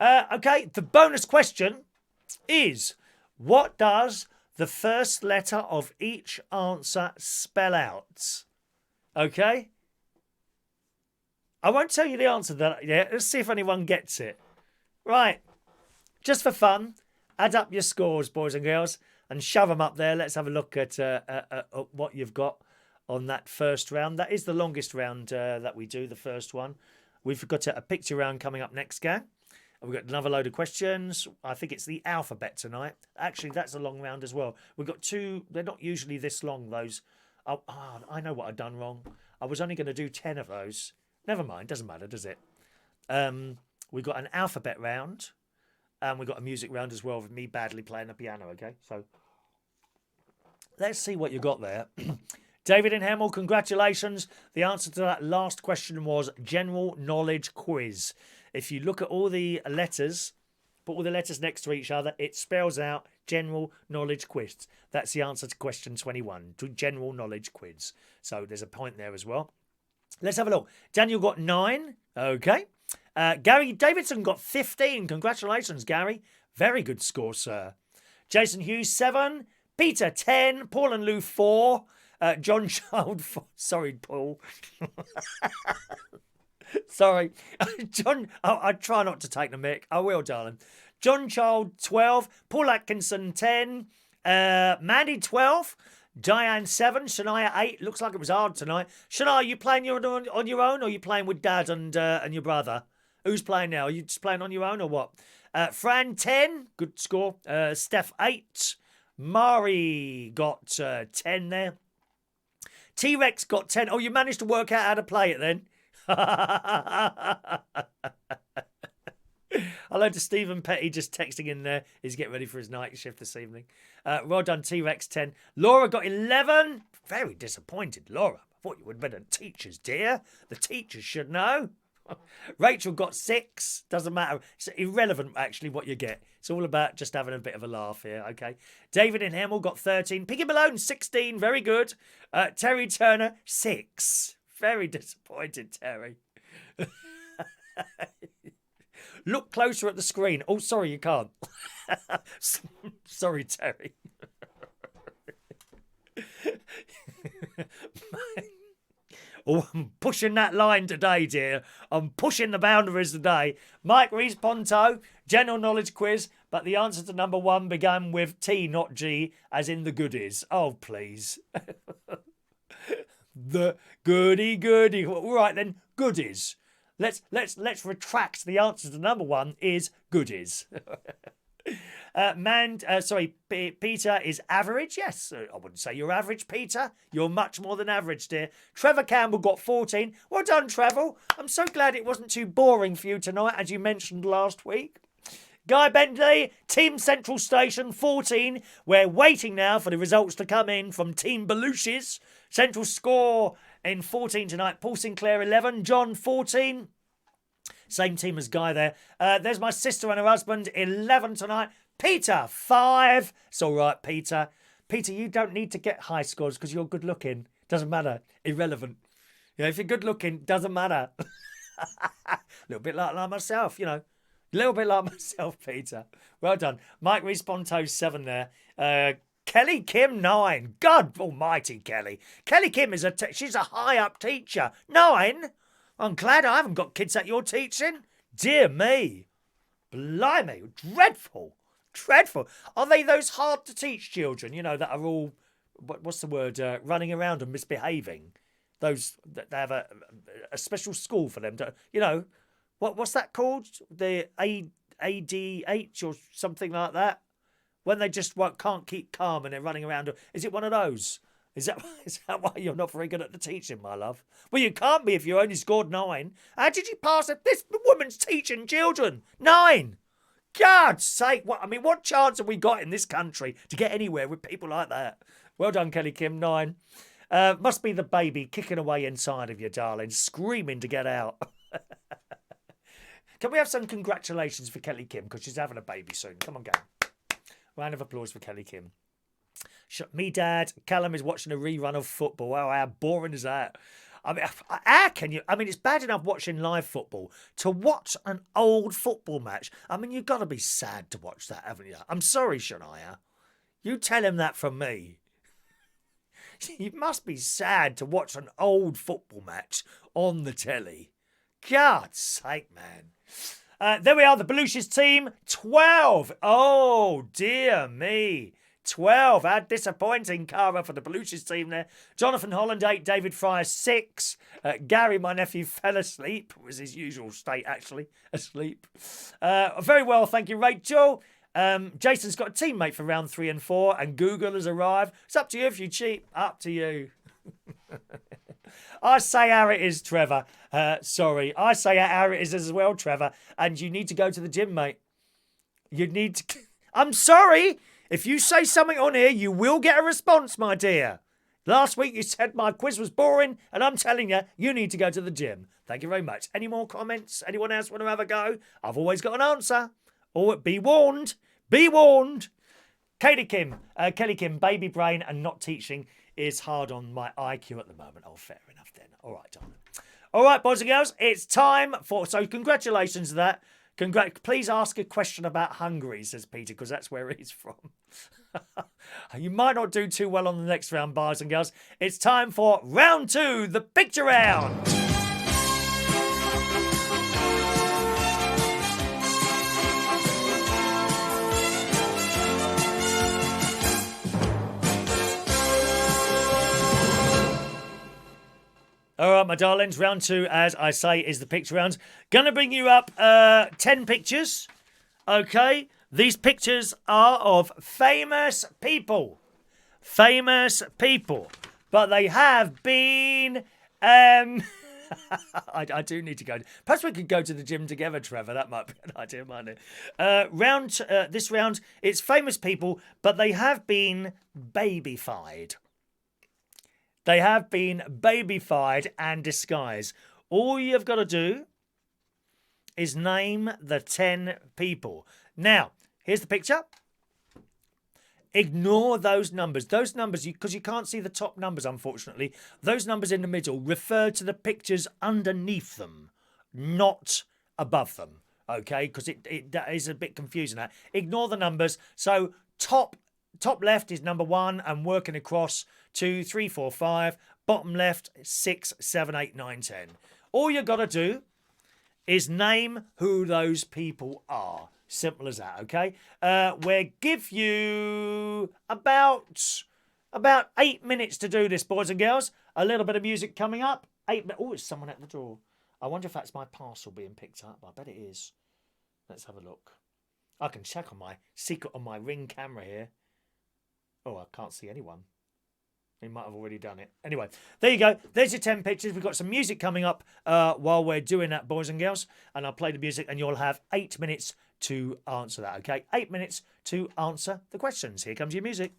Okay, the bonus question is, what does the first letter of each answer spell out? Okay? I won't tell you the answer to that yet. Let's see if anyone gets it. Right. Just for fun, add up your scores, boys and girls, and shove them up there. Let's have a look at what you've got on that first round. That is the longest round that we do, the first one. We've got a picture round coming up next, gang. We've got another load of questions. I think it's the alphabet tonight. Actually, that's a long round as well. We've got 2. They're not usually this long, those. Oh, I know what I've done wrong. I was only going to do 10 of those. Never mind, doesn't matter, does it? We've got an alphabet round, and we've got a music round as well with me badly playing the piano, okay? So, Let's see what you got there. David in Hemel, congratulations. The answer to that last question was general knowledge quiz. If you look at all the letters, put all the letters next to each other, it spells out general knowledge quiz. That's the answer to question 21, to general knowledge quiz. So there's a point there as well. Let's have a look. Daniel got 9. Okay. Gary Davidson got 15. Congratulations, Gary. Very good score, sir. Jason Hughes, 7. Peter, 10. Paul and Lou, 4. John Child, 4. Sorry, Paul. Sorry. John, I try not to take the mick. I will, darling. John Child, 12. Paul Atkinson, 10. Mandy, 12. Diane, 7. Shania, 8. Looks like it was hard tonight. Shania, are you playing on your own, or are you playing with Dad and your brother? Who's playing now? Are you just playing on your own or what? Fran, 10. Good score. Steph, 8. Mari got 10 there. T-Rex got 10. Oh, you managed to work out how to play it then? Hello to Stephen Petty just texting in there. He's getting ready for his night shift this evening. Well done, T-Rex, 10. Laura got 11. Very disappointed, Laura. I thought you would have been a teachers, dear. The teachers should know. Rachel got 6. Doesn't matter. It's irrelevant, actually, what you get. It's all about just having a bit of a laugh here, okay? David in Hemel got 13. Piggy Malone, 16. Very good. Terry Turner, 6. Very disappointed, Terry. Look closer at the screen. Oh, sorry, you can't. Sorry, Terry. Oh, I'm pushing that line today, dear. I'm pushing the boundaries today. Mike Rees Ponto, general knowledge quiz, but the answer to number 1 began with T, not G, as in the goodies. Oh, please. The goody. All right, then, goodies. Let's retract the answer to number 1 is goodies. Peter is average. Yes, I wouldn't say you're average, Peter. You're much more than average, dear. Trevor Campbell got 14. Well done, Trevor. I'm so glad it wasn't too boring for you tonight, as you mentioned last week. Guy Bentley, Team Central Station, 14. We're waiting now for the results to come in from Team Belushi's. Central score in 14 tonight. Paul Sinclair, 11. John, 14. Same team as Guy there. There's my sister and her husband, 11 tonight. Peter, 5. It's all right, Peter. Peter, you don't need to get high scores because you're good looking. Doesn't matter. Irrelevant. Yeah, if you're good looking, doesn't matter. A little bit like myself, you know. A little bit like myself, Peter. Well done. Mike Responto, 7 there. Kelly Kim, 9. God almighty, Kelly. Kelly Kim is she's a high-up teacher. 9? I'm glad I haven't got kids that you're teaching. Dear me. Blimey. Dreadful. Dreadful. Are they those hard-to-teach children, you know, that are all, what's the word, running around and misbehaving? Those, they have a special school for them to, you know, what's that called? The ADH or something like that? When they just can't keep calm and they're running around. Is it one of those? Is that why you're not very good at the teaching, my love? Well, you can't be if you only scored 9. How did you pass it? This woman's teaching children. 9. God's sake. What chance have we got in this country to get anywhere with people like that? Well done, Kelly Kim, 9. Must be the baby kicking away inside of you, darling, screaming to get out. Can we have some congratulations for Kelly Kim? Because she's having a baby soon. Come on, go. Round of applause for Kelly Kim. Me, Dad, Callum is watching a rerun of football. Wow, how boring is that? How can you? It's bad enough watching live football. To watch an old football match, you've got to be sad to watch that, haven't you? I'm sorry, Shania. You tell him that from me. You must be sad to watch an old football match on the telly. God's sake, man. There we are, the Belushi's team, 12. Oh, dear me. 12. How disappointing, Cara, for the Belushi's team there. Jonathan Holland, 8. David Fryer, 6. Gary, my nephew, fell asleep. It was his usual state, actually, asleep. Very well, thank you, Rachel. Jason's got a teammate for round 3 and 4, and Google has arrived. It's up to you if you cheat. Up to you. I say how it is, Trevor. Sorry. I say how it is as well, Trevor. And you need to go to the gym, mate. You need to... I'm sorry. If you say something on here, you will get a response, my dear. Last week you said my quiz was boring, and I'm telling you, you need to go to the gym. Thank you very much. Any more comments? Anyone else want to have a go? I've always got an answer. Or be warned. Be warned. Kelly Kim, baby brain and not teaching is hard on my IQ at the moment. Oh, fair enough then. All right, darling. All right, boys and girls, it's time for... So congratulations to that. Please ask a question about Hungary, says Peter, because that's where he's from. You might not do too well on the next round, boys and girls. It's time for round 2, the picture round. All right, my darlings, round 2, as I say, is the picture round. Gonna bring you up 10 pictures, okay? These pictures are of famous people. Famous people. But they have been... I do need to go. Perhaps we could go to the gym together, Trevor. That might be an idea, mightn't it? This round, it's famous people, but they have been babyfied. They have been babyfied and disguised. All you've got to do is name the 10 people. Now, here's the picture. Ignore those numbers. Those numbers, because you can't see the top numbers, unfortunately. Those numbers in the middle refer to the pictures underneath them, not above them. Okay? Because that is a bit confusing. That. Ignore the numbers. So, top left is number 1 and working across 2, 3, 4, 5. Bottom left, 6, 7, 8, 9, 10. All you got to do is name who those people are. Simple as that, okay? We'll give you about 8 minutes to do this, boys and girls. A little bit of music coming up. 8 minutes. Oh, it's someone at the door. I wonder if that's my parcel being picked up. I bet it is. Let's have a look. I can check on my Ring camera here. Oh, I can't see anyone. He might have already done it. Anyway, there you go. There's your 10 pictures. We've got some music coming up while we're doing that, boys and girls. And I'll play the music and you'll have 8 minutes to answer that, okay? 8 minutes to answer the questions. Here comes your music.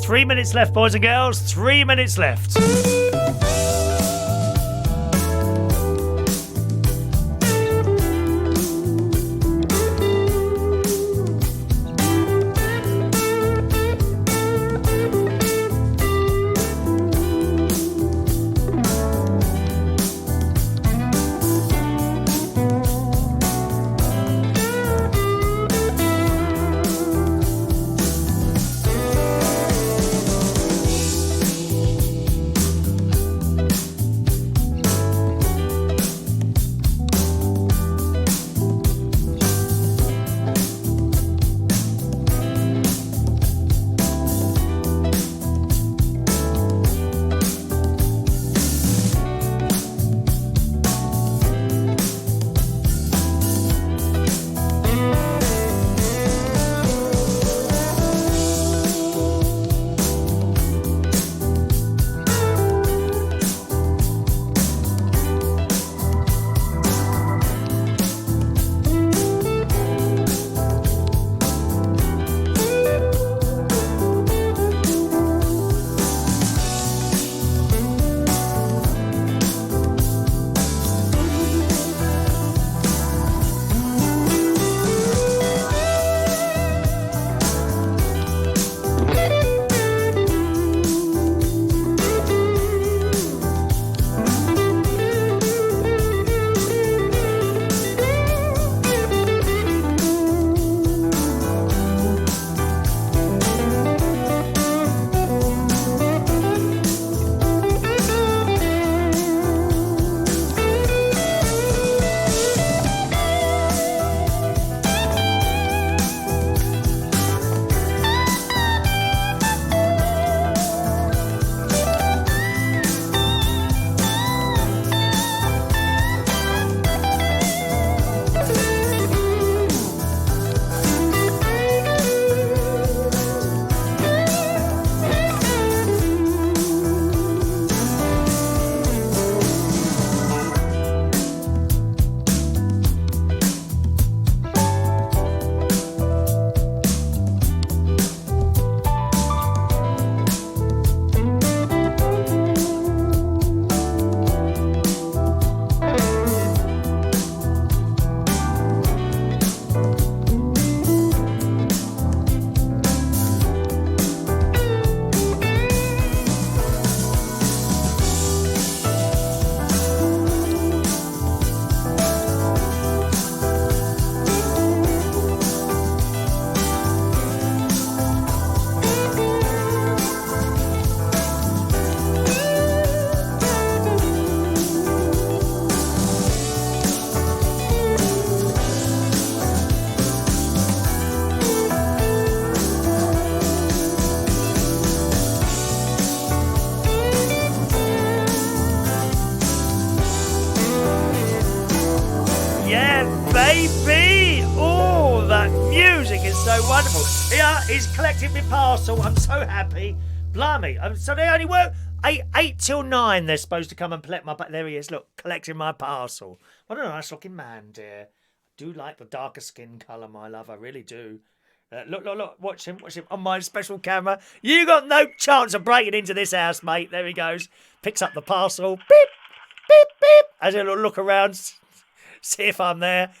3 minutes left, boys and girls. 3 minutes left. baby! Oh, that music is so wonderful. Yeah, he's collecting my parcel. I'm so happy. Blimey. So they only work 8 till 9. They're supposed to come and collect my... There he is, look, collecting my parcel. What a nice looking man, dear. I do like the darker skin colour, my love. I really do. Look. Watch him on my special camera. You got no chance of breaking into this house, mate. There he goes. Picks up the parcel. Beep, beep, beep. Has a little look around. See if I'm there.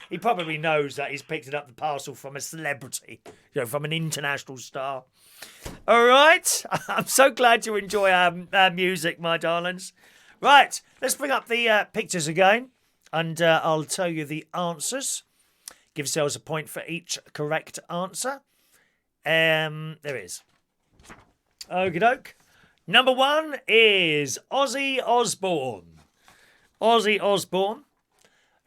He probably knows that he's picked up the parcel from a celebrity. You know, from an international star. All right. I'm so glad you enjoy our music, my darlings. Right. Let's bring up the pictures again. And I'll tell you the answers. Give yourselves a point for each correct answer. There is. Okie doke. Number 1 is Ozzy Osbourne. Ozzy Osbourne.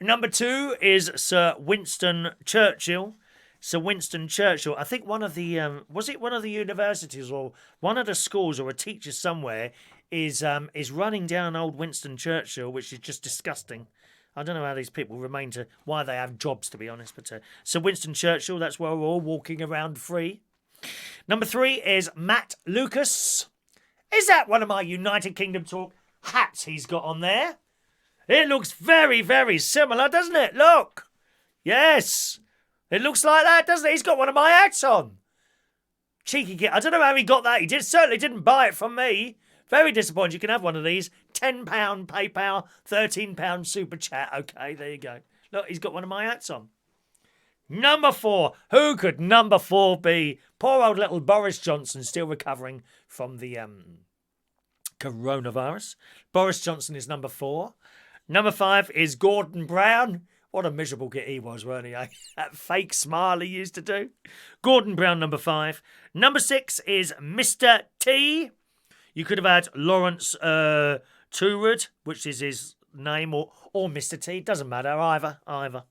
Number 2 is Sir Winston Churchill. Sir Winston Churchill. I think one of the was it one of the universities or one of the schools or a teacher somewhere is running down old Winston Churchill, which is just disgusting. I don't know how these people remain to why they have jobs, to be honest. But Sir Winston Churchill, that's where we're all walking around free. Number 3 is Matt Lucas. Is that one of my United Kingdom talk hats he's got on there? It looks very, very similar, doesn't it? Look. Yes. It looks like that, doesn't it? He's got one of my hats on. Cheeky git. I don't know how he got that. He certainly didn't buy it from me. Very disappointed. You can have one of these. £10 PayPal, £13 Super Chat. Okay, there you go. Look, he's got one of my hats on. Number 4. Who could number 4 be? Poor old little Boris Johnson, still recovering from the coronavirus. Boris Johnson is number 4. Number 5 is Gordon Brown. What a miserable git he was, weren't he? That fake smile he used to do. Gordon Brown, number 5. Number 6 is Mr. T. You could have had Lawrence Turud, which is his name, or Mr. T. Doesn't matter, either.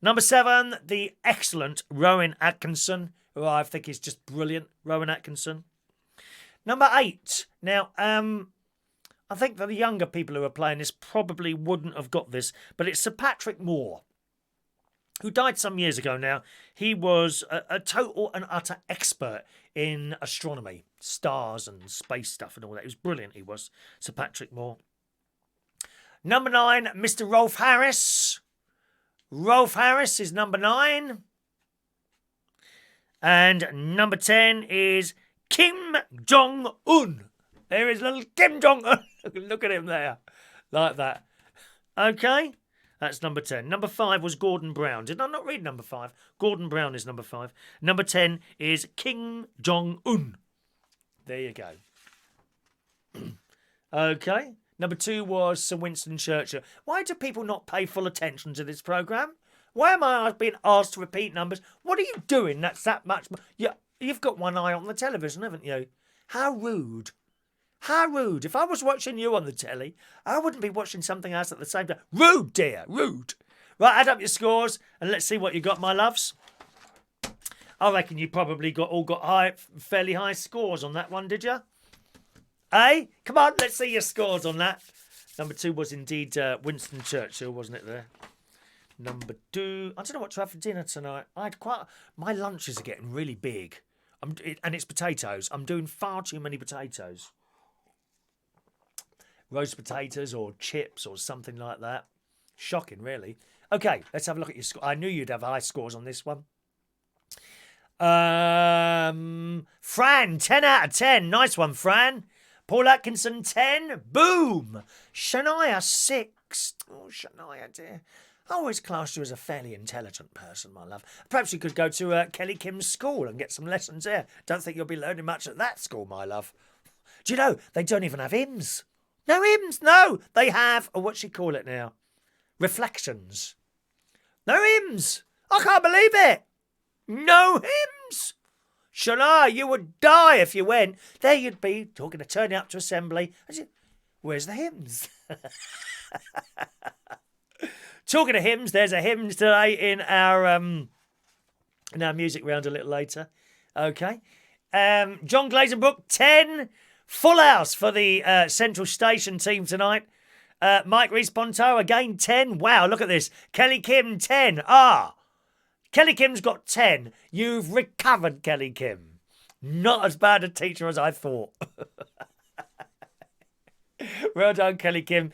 Number 7, the excellent Rowan Atkinson, who I think is just brilliant, Rowan Atkinson. Number 8. Now, I think that the younger people who are playing this probably wouldn't have got this, but it's Sir Patrick Moore, who died some years ago now. He was a total and utter expert in astronomy, stars and space stuff and all that. He was brilliant, he was, Sir Patrick Moore. Number 9, Mr. Rolf Harris. Rolf Harris is number 9. And number 10 is Kim Jong-un. There is little Kim Jong-un. Look at him there. Like that. Okay. That's number 10. Number 5 was Gordon Brown. Did I not read number 5? Gordon Brown is number 5. Number 10 is Kim Jong-un. There you go. Okay. Number 2 was Sir Winston Churchill. Why do people not pay full attention to this programme? Why am I being asked to repeat numbers? What are you doing that's that much? You've got one eye on the television, haven't you? How rude. How rude. If I was watching you on the telly, I wouldn't be watching something else at the same time. Rude, dear. Rude. Right, add up your scores and let's see what you got, my loves. I reckon you probably got fairly high scores on that one, did you? Eh? Come on, let's see your scores on that. Number 2 was indeed Winston Churchill, wasn't it there? Number 2. I don't know what to have for dinner tonight. My lunches are getting really big. And it's potatoes. I'm doing far too many potatoes. Roast potatoes or chips or something like that. Shocking, really. Okay, let's have a look at your score. I knew you'd have high scores on this one. Fran, 10 out of 10. Nice one, Fran. Paul Atkinson, 10. Boom. Shania, 6. Oh, Shania, dear. I always classed you as a fairly intelligent person, my love. Perhaps you could go to Kelly Kim's school and get some lessons there. Don't think you'll be learning much at that school, my love. Do you know, they don't even have hymns. No hymns, no. They have, or what's she call it now? Reflections. No hymns. I can't believe it. No hymns. Shania, you would die if you went. There you'd be, talking to turning up to assembly. Where's the hymns? Talking of hymns, there's a hymn today in our music round a little later. Okay. John Glazenbrook, 10. Full house for the Central Station team tonight. Mike Rees-Ponto, again 10. Wow, look at this. Kelly Kim, 10. Kelly Kim's got 10. You've recovered, Kelly Kim. Not as bad a teacher as I thought. Well done, Kelly Kim.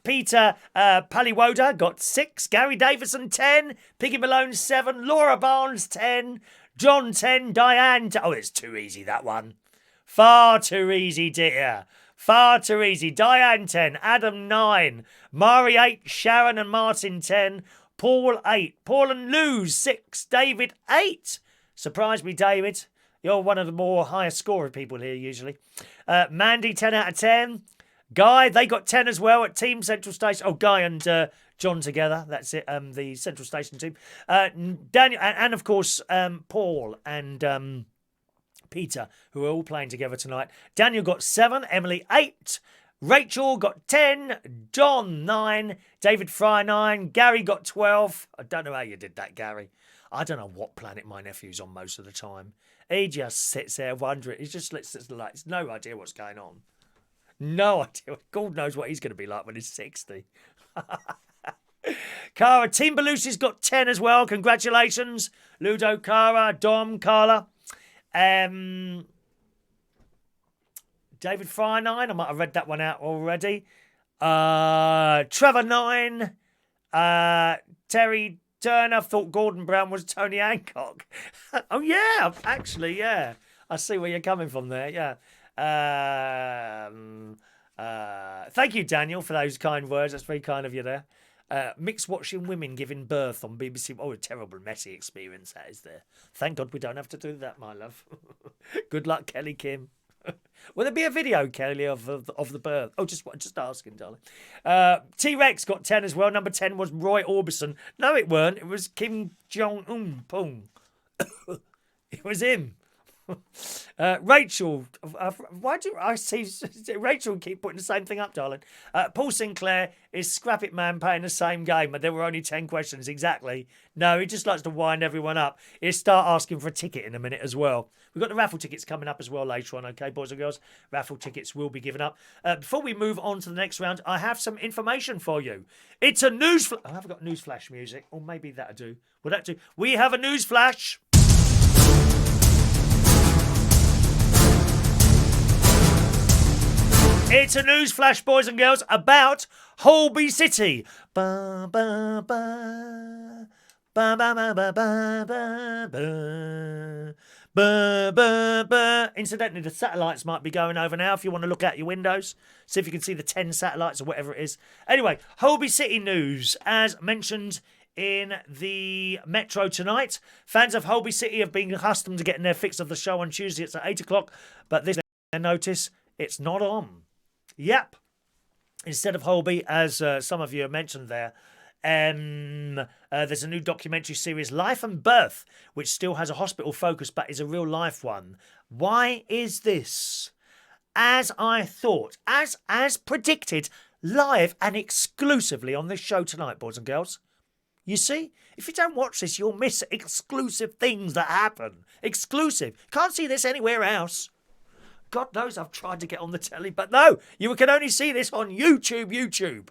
Peter Paliwoda got 6. Gary Davison, 10. Piggy Malone, 7. Laura Barnes, 10. John, 10. Diane, 10. Oh, it's too easy, that one. Far too easy, dear. Far too easy. Diane, 10. Adam, 9. Mari, 8. Sharon and Martin, 10. Paul, 8. Paul and Lou, 6. David, 8. Surprise me, David. You're one of the more higher scorer people here, usually. Mandy, 10 out of 10. Guy, they got 10 as well at Team Central Station. Oh, Guy and John together. That's it, the Central Station team. Daniel, and of course, Paul and Peter, who are all playing together tonight. Daniel got 7. Emily, 8. Rachel got 10. John, 9. David Fry, 9. Gary got 12. I don't know how you did that, Gary. I don't know what planet my nephew's on most of the time. He just sits there wondering. He just lets us like, it's no idea what's going on. No idea. God knows what he's going to be like when he's 60. Cara, Team Belushi's got 10 as well. Congratulations. Ludo, Cara, Dom, Carla. David Fry, 9. I might have read that one out already. Trevor, 9. Terry Turner thought Gordon Brown was Tony Hancock. Oh, yeah, actually, yeah. I see where you're coming from there, yeah. Thank you, Daniel, for those kind words. That's very kind of you there. Mixed watching women giving birth on BBC. Oh, a terrible, messy experience that is there. Thank God we don't have to do that, my love. Good luck, Kelly Kim. Will there be a video, Kelly, of the birth? Oh, just asking, darling. T-Rex got 10 as well. Number 10 was Roy Orbison. No, it weren't. It was Kim Jong-un. Pung. It was him. Rachel, why do I see Rachel keep putting the same thing up, darling? Paul Sinclair is Scrap It Man playing the same game, and there were only 10 questions exactly. No, he just likes to wind everyone up. He'll start asking for a ticket in a minute as well. We've got the raffle tickets coming up as well later on, okay, boys and girls? Raffle tickets will be given up. Before we move on to the next round, I have some information for you. It's a news flash. I haven't got news flash music, or maybe that'll do. Will that do? We have a news flash. It's a news flash, boys and girls, about Holby City. Ba, ba, ba. Ba, ba, ba, ba, ba, ba, ba. Ba, ba, ba. Incidentally, the satellites might be going over now if you want to look out your windows. See if you can see the 10 satellites or whatever it is. Anyway, Holby City news. As mentioned in the Metro tonight, fans of Holby City have been accustomed to getting their fix of the show on Tuesday. It's at 8 o'clock, but this notice it's not on. Yep. Instead of Holby, as some of you have mentioned there, there's a new documentary series, Life and Birth, which still has a hospital focus but is a real life one. Why is this? As I thought, as predicted, live and exclusively on this show tonight, boys and girls. You see, if you don't watch this, you'll miss exclusive things that happen. Exclusive. Can't see this anywhere else. God knows I've tried to get on the telly, but no, you can only see this on YouTube.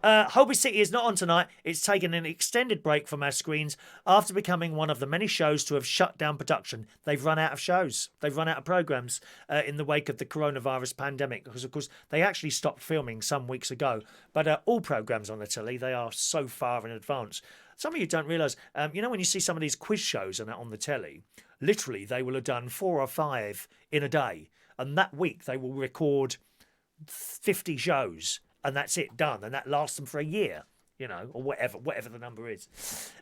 Holby City is not on tonight. It's taken an extended break from our screens after becoming one of the many shows to have shut down production. They've run out of shows. They've run out of programmes in the wake of the coronavirus pandemic because, of course, they actually stopped filming some weeks ago. But all programmes on the telly, they are so far in advance. Some of you don't realise, when you see some of these quiz shows on the telly, literally they will have done 4 or 5 in a day. And that week they will record 50 shows. And that's it, done. And that lasts them for a year, or whatever the number is.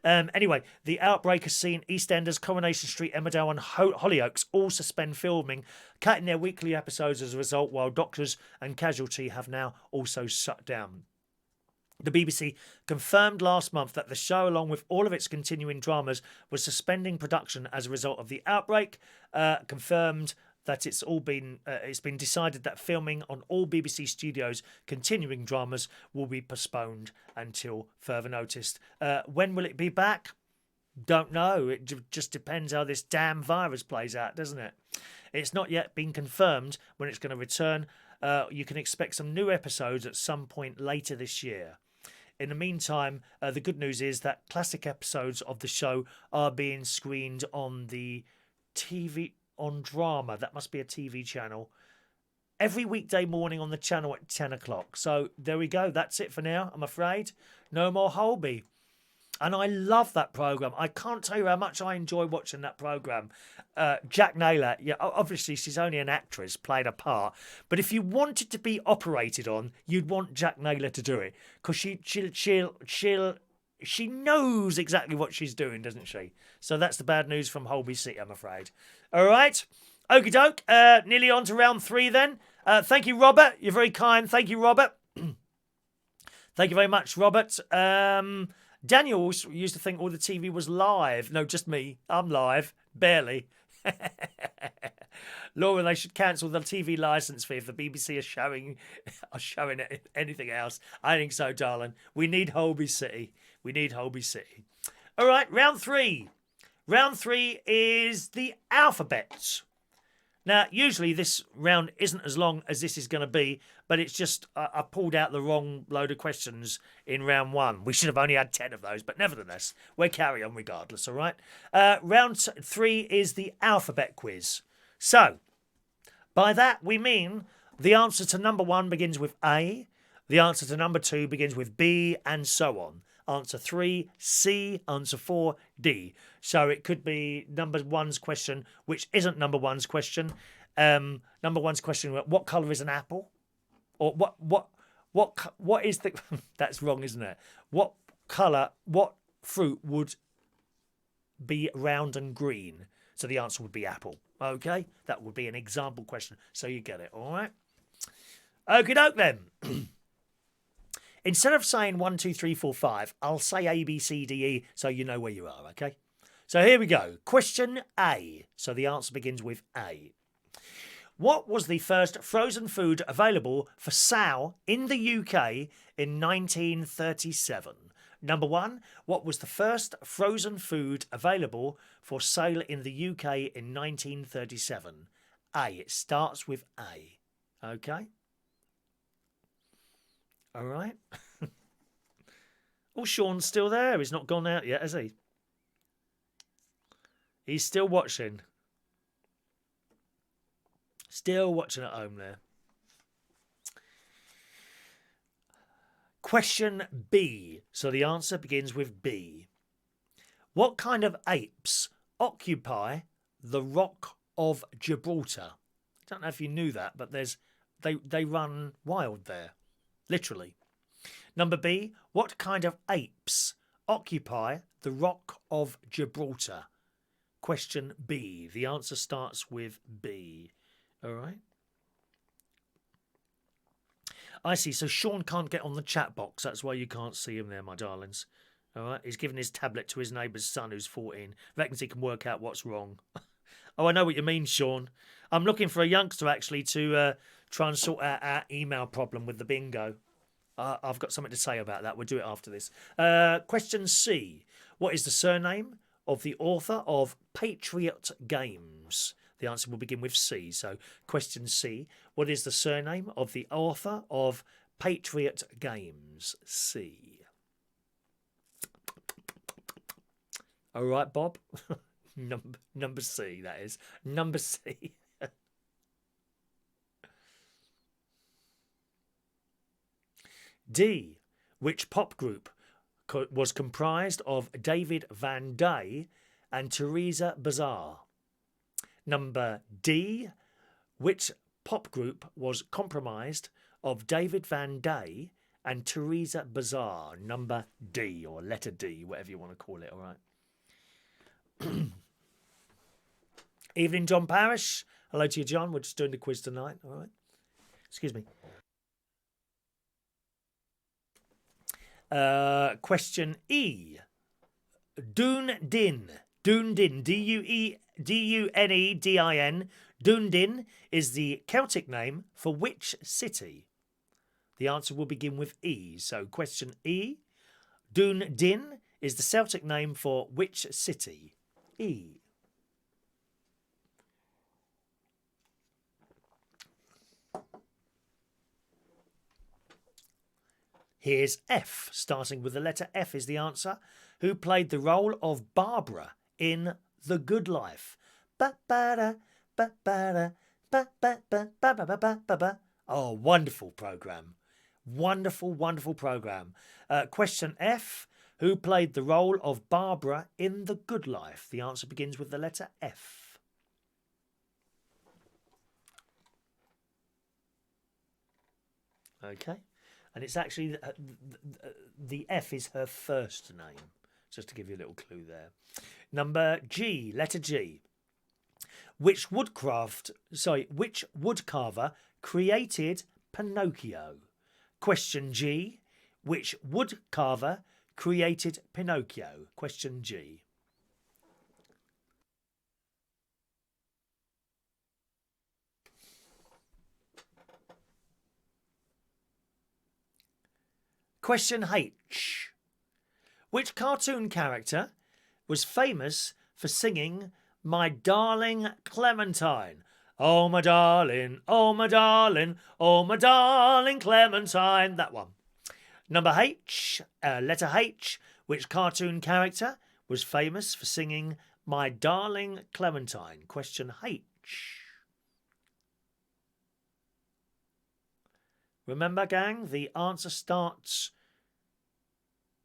Anyway, the outbreak has seen EastEnders, Coronation Street, Emmerdale and Hollyoaks all suspend filming, cutting their weekly episodes as a result, while Doctors and Casualty have now also shut down. The BBC confirmed last month that the show, along with all of its continuing dramas, was suspending production as a result of the outbreak. Confirmed that it's been decided that filming on all BBC studios' continuing dramas will be postponed until further notice. When will it be back? Don't know. It just depends how this damn virus plays out, doesn't it? It's not yet been confirmed when it's going to return. You can expect some new episodes at some point later this year. In the meantime, the good news is that classic episodes of the show are being screened on the TV... on Drama. That must be a TV channel. Every weekday morning on the channel at 10 o'clock. So there we go. That's it for now, I'm afraid. No more Holby. And I love that programme. I can't tell you how much I enjoy watching that programme. Jack Naylor, yeah, obviously she's only an actress, played a part. But if you wanted to be operated on, you'd want Jack Naylor to do it. Because she knows exactly what she's doing, doesn't she? So that's the bad news from Holby City, I'm afraid. All right. Okie doke. Nearly on to round 3 then. Thank you, Robert. You're very kind. Thank you, Robert. Thank you very much, Robert. Daniel used to think all the TV was live. No, just me. I'm live. Barely. Laura, they should cancel the TV licence fee if the BBC are showing anything else. I think so, darling. We need Holby City. We need Holby City. All right, round 3. Round 3 is the alphabet. Now, usually this round isn't as long as this is going to be, but it's just I pulled out the wrong load of questions in round 1. We should have only had 10 of those, but nevertheless, we'll carry on regardless, all right? Round 3 is the alphabet quiz. So, by that we mean the answer to number 1 begins with A, the answer to number 2 begins with B, and so on. Answer 3, C. Answer 4, D. So it could be number one's question, which isn't number one's question. Number one's question: what colour is an apple? Or what is the? That's wrong, isn't it? What colour? What fruit would be round and green? So the answer would be apple. Okay, that would be an example question. So you get it, all right? Okie doke then. Instead of saying 1, 2, 3, 4, 5, I'll say A, B, C, D, E, so you know where you are, okay? So here we go. Question A. So the answer begins with A. What was the first frozen food available for sale in the UK in 1937? Number 1. What was the first frozen food available for sale in the UK in 1937? A. It starts with A. Okay? All right. Oh, Sean's still there. He's not gone out yet, has he? He's still watching. Still watching at home there. Question B. So the answer begins with B. What kind of apes occupy the Rock of Gibraltar? I don't know if you knew that, but they run wild there. Literally. Number B, what kind of apes occupy the Rock of Gibraltar? Question B. The answer starts with B. All right. I see. So Sean can't get on the chat box. That's why you can't see him there, my darlings. All right. He's given his tablet to his neighbour's son who's 14. Reckons he can work out what's wrong. Oh, I know what you mean, Sean. I'm looking for a youngster, actually, to try and sort out our email problem with the bingo. I've got something to say about that. We'll do it after this. Question C. What is the surname of the author of Patriot Games? The answer will begin with C. So, question C. What is the surname of the author of Patriot Games? C. All right, Bob. Number C, that is. Number C. D. Which pop group was comprised of David Van Day and Teresa Bazar? Number D. Which pop group was comprised of David Van Day and Teresa Bazar? Number D, or letter D, whatever you want to call it, all right? Evening, John Parrish. Hello to you, John. We're just doing the quiz tonight, all right? Excuse me. Question E. Dunedin. Dunedin. Dunedin. Dunedin is the Celtic name for which city? The answer will begin with E. So question E. Dunedin is the Celtic name for which city? E. Here's F. Starting with the letter F is the answer. Who played the role of Barbara in The Good Life? Oh, wonderful programme. Wonderful, wonderful programme. Question F. Who played the role of Barbara in The Good Life? The answer begins with the letter F. Okay. And it's actually, the F is her first name, just to give you a little clue there. Number G, letter G. Which woodcarver created Pinocchio? Question G. Which woodcarver created Pinocchio? Question G. Question H. Which cartoon character was famous for singing My Darling Clementine? Oh, my darling, oh, my darling, oh, my darling Clementine. That one. Number H, letter H. Which cartoon character was famous for singing My Darling Clementine? Question H. Remember, gang, the answer starts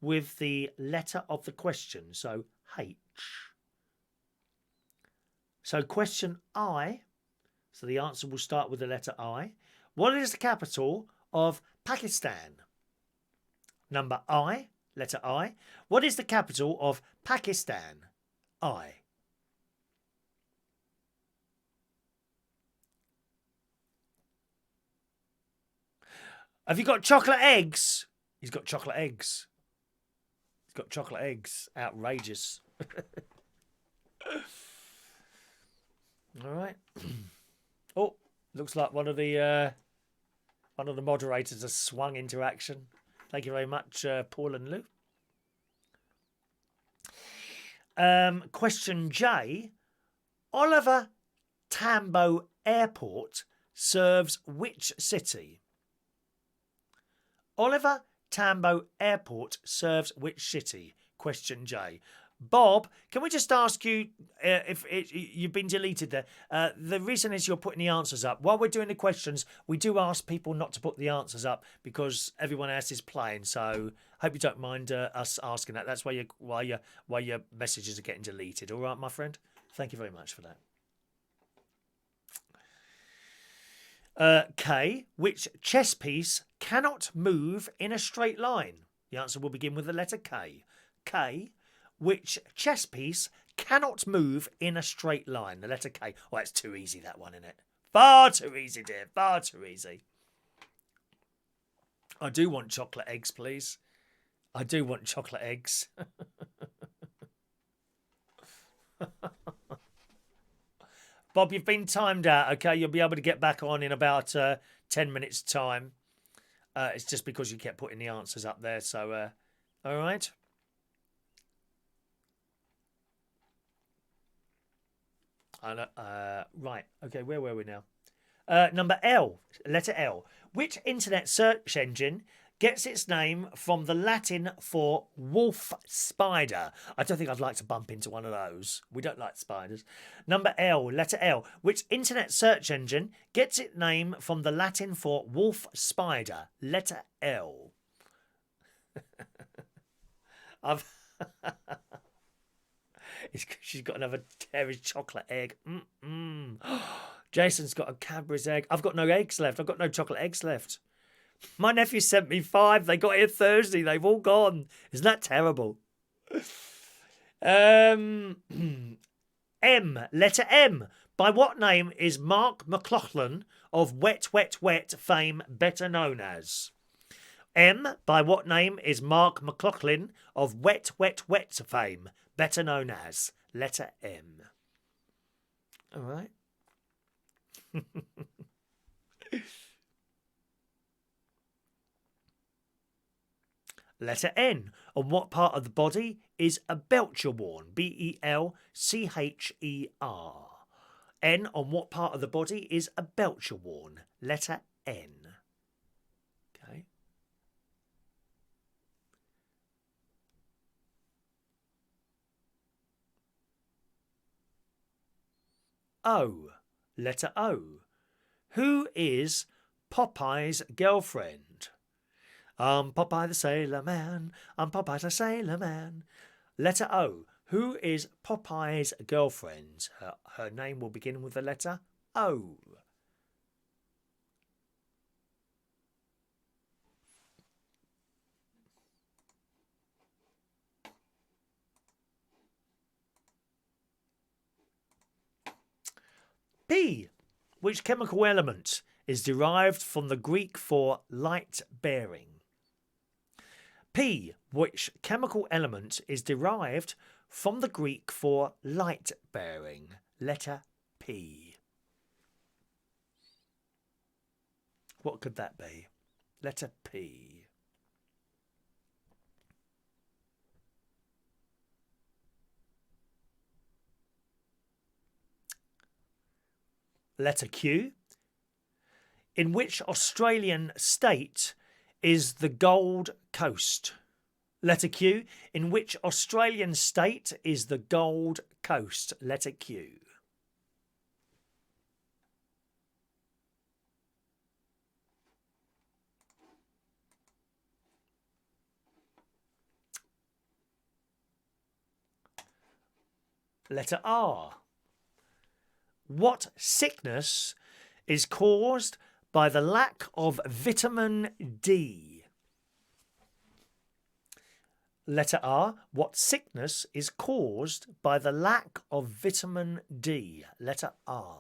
with the letter of the question, so H. So question I, so the answer will start with the letter I. What is the capital of Pakistan? Number I, letter I. What is the capital of Pakistan? I. Have you got chocolate eggs? He's got chocolate eggs. He's got chocolate eggs. Outrageous. All right. Oh, looks like one of the moderators has swung into action. Thank you very much, Paul and Lou. Question J. Oliver Tambo Airport serves which city? Oliver Tambo Airport serves which city? Question J. Bob, can we just ask you if you've been deleted there? The reason is you're putting the answers up. While we're doing the questions, we do ask people not to put the answers up because everyone else is playing. So hope you don't mind us asking that. That's why your messages are getting deleted. All right, my friend? Thank you very much for that. K. Which chess piece cannot move in a straight line? The answer will begin with the letter K. K. Which chess piece cannot move in a straight line? The letter K. Oh, that's too easy, that one, isn't it? Far too easy, dear. Far too easy. I do want chocolate eggs, please. I do want chocolate eggs. Bob, you've been timed out, okay? You'll be able to get back on in about 10 minutes' time. It's just because you kept putting the answers up there, so... all right? Right, okay, where were we now? Number L, letter L. Which internet search engine gets its name from the Latin for wolf spider? I don't think I'd like to bump into one of those. We don't like spiders. Number L, letter L. Which internet search engine gets its name from the Latin for wolf spider? Letter L. She's got another Terry's chocolate egg. Jason's got a Cadbury's egg. I've got no eggs left. I've got no chocolate eggs left. My nephew sent me 5. They got here Thursday. They've all gone. Isn't that terrible? M. Letter M. By what name is Mark McLaughlin of Wet, Wet, Wet fame better known as? M. By what name is Mark McLaughlin of Wet, Wet, Wet fame better known as? Letter M. All right. Letter N. On what part of the body is a belcher worn? Belcher. N. On what part of the body is a belcher worn? Letter N. Okay. O. Letter O. Who is Popeye's girlfriend? I'm Popeye the Sailor Man. I'm Popeye the Sailor Man. Letter O. Who is Popeye's girlfriend? Her name will begin with the letter O. P. Which chemical element is derived from the Greek for light bearing? P. Which chemical element is derived from the Greek for light bearing? Letter P. What could that be? Letter P. Letter Q. In which Australian state is the Gold Coast? Letter Q. In which Australian state is the Gold Coast? Letter Q. Letter R. What sickness is caused by the lack of vitamin D? Letter R. What sickness is caused by the lack of vitamin D? Letter R.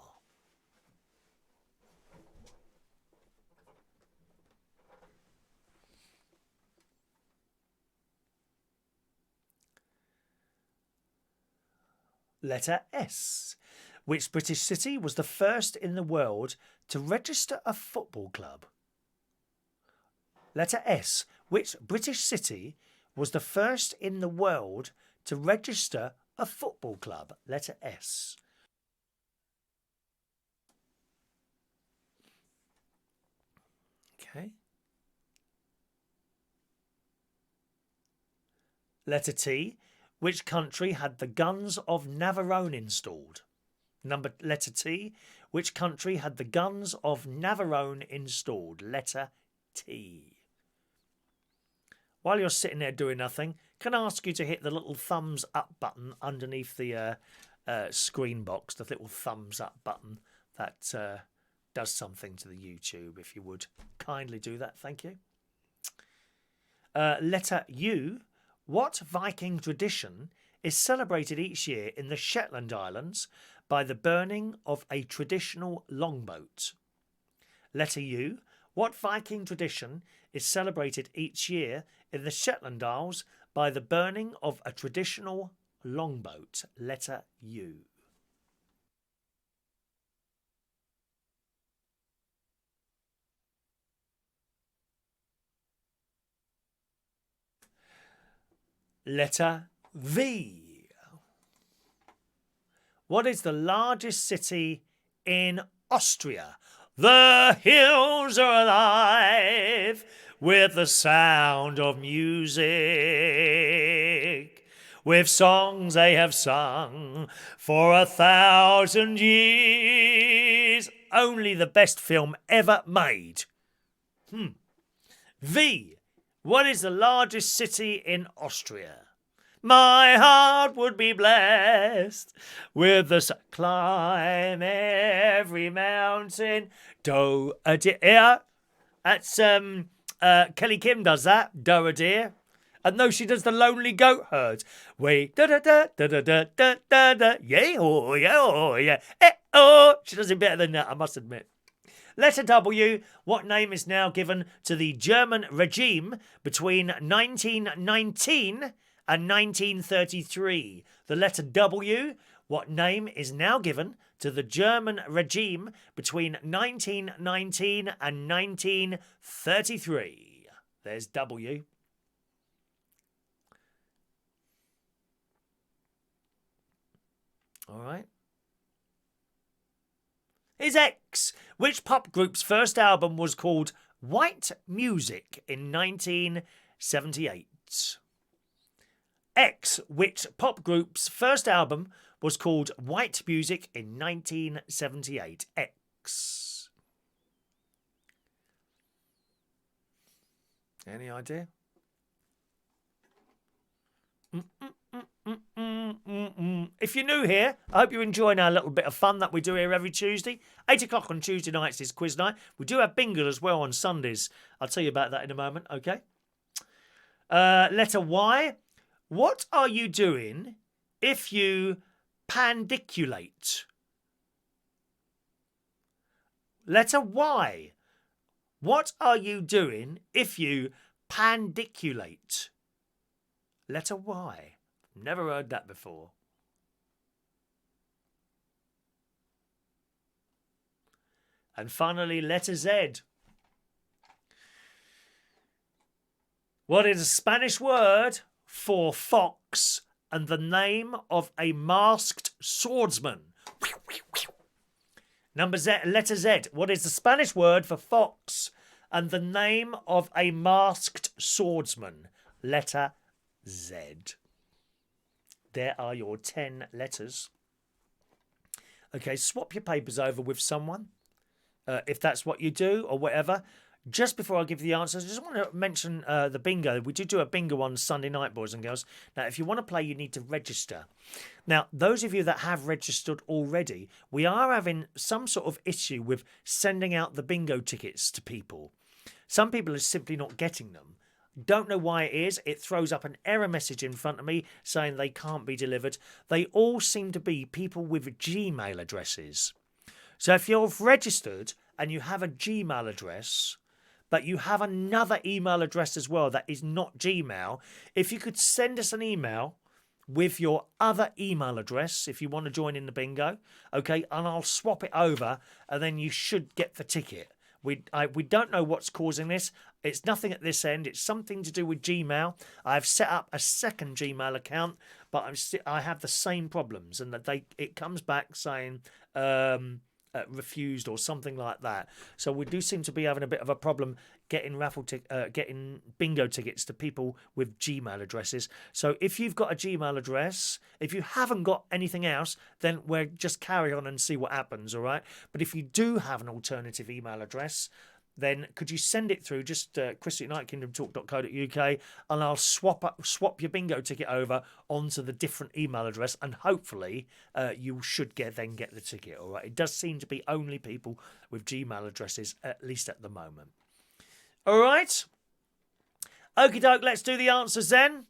Letter S. Which British city was the first in the world to register a football club? Letter S. Which British city was the first in the world to register a football club? Letter S. Okay. Letter T. Which country had the guns of Navarone installed? Letter T. Which country had the guns of Navarone installed? Letter T. While you're sitting there doing nothing, can I ask you to hit the little thumbs up button underneath the screen box, the little thumbs up button that does something to the YouTube, if you would kindly do that. Thank you. Letter U. What Viking tradition is celebrated each year in the Shetland Islands by the burning of a traditional longboat? Letter U. What Viking tradition is celebrated each year in the Shetland Isles by the burning of a traditional longboat? Letter U. Letter V. What is the largest city in Austria? The hills are alive with the sound of music, with songs they have sung for 1,000 years. Only the best film ever made. V. What is the largest city in Austria? My heart would be blessed with the climb every mountain. Do-a-deer. That's Kelly Kim does that. Do-a-deer. And no, she does the Lonely Goat Herd. We da-da-da-da-da-da-da-da. Yeah, oh, yeah, oh, yeah. Oh. She does it better than that, I must admit. Letter W. What name is now given to the German regime between 1919 and 1933? The letter W. What name is now given to the German regime between 1919 and 1933? There's W. All right. Is X. Which pop group's first album was called White Music in 1978? X. Which pop group's first album was called White Music in 1978? X. Any idea? If you're new here, I hope you're enjoying our little bit of fun that we do here every Tuesday. 8 o'clock on Tuesday nights is quiz night. We do have bingo as well on Sundays. I'll tell you about that in a moment, okay? Letter Y. What are you doing if you pandiculate? Letter Y. What are you doing if you pandiculate? Letter Y. Never heard that before. And finally, letter Z. What is a Spanish word for fox and the name of a masked swordsman? Letter Z. What is the Spanish word for fox and the name of a masked swordsman? Letter Z. There are your 10 letters. Okay, swap your papers over with someone, if that's what you do or whatever. Just before I give you the answers, I just want to mention the bingo. We do a bingo on Sunday night, boys and girls. Now, if you want to play, you need to register. Now, those of you that have registered already, we are having some sort of issue with sending out the bingo tickets to people. Some people are simply not getting them. Don't know why it is. It throws up an error message in front of me saying they can't be delivered. They all seem to be people with Gmail addresses. So if you've registered and you have a Gmail address, but you have another email address as well that is not Gmail, if you could send us an email with your other email address if you want to join in the bingo, okay, and I'll swap it over and then you should get the ticket. We don't know what's causing this. It's nothing at this end. It's something to do with Gmail. I've set up a second Gmail account, but I have the same problems, and that it comes back saying refused or something like that. So we do seem to be having a bit of a problem getting getting bingo tickets to people with Gmail addresses. So if you've got a Gmail address, if you haven't got anything else, then we'll just carry on and see what happens, all right? But if you do have an alternative email address, then could you send it through just chris@united.kingdomtalk.co.uk, and I'll swap your bingo ticket over onto the different email address, and hopefully you should then get the ticket, all right? It does seem to be only people with Gmail addresses, at least at the moment. All right? Okie doke, let's do the answers then.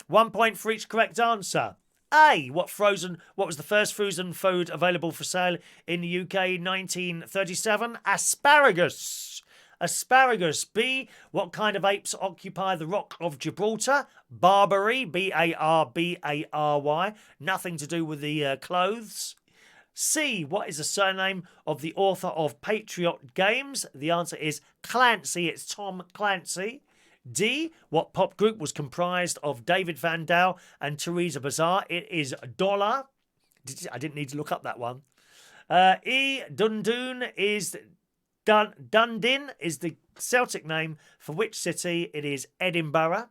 1 point for each correct answer. A. What was the first frozen food available for sale in the UK in 1937? Asparagus. Asparagus. B. What kind of apes occupy the Rock of Gibraltar? Barbary. Barbary. Nothing to do with the clothes. C. What is the surname of the author of Patriot Games? The answer is Clancy. It's Tom Clancy. D. What pop group was comprised of David Van Dale and Teresa Bazar? It is Dollar. I didn't need to look up that one. E. Dundee is the Celtic name for which city? It is Edinburgh.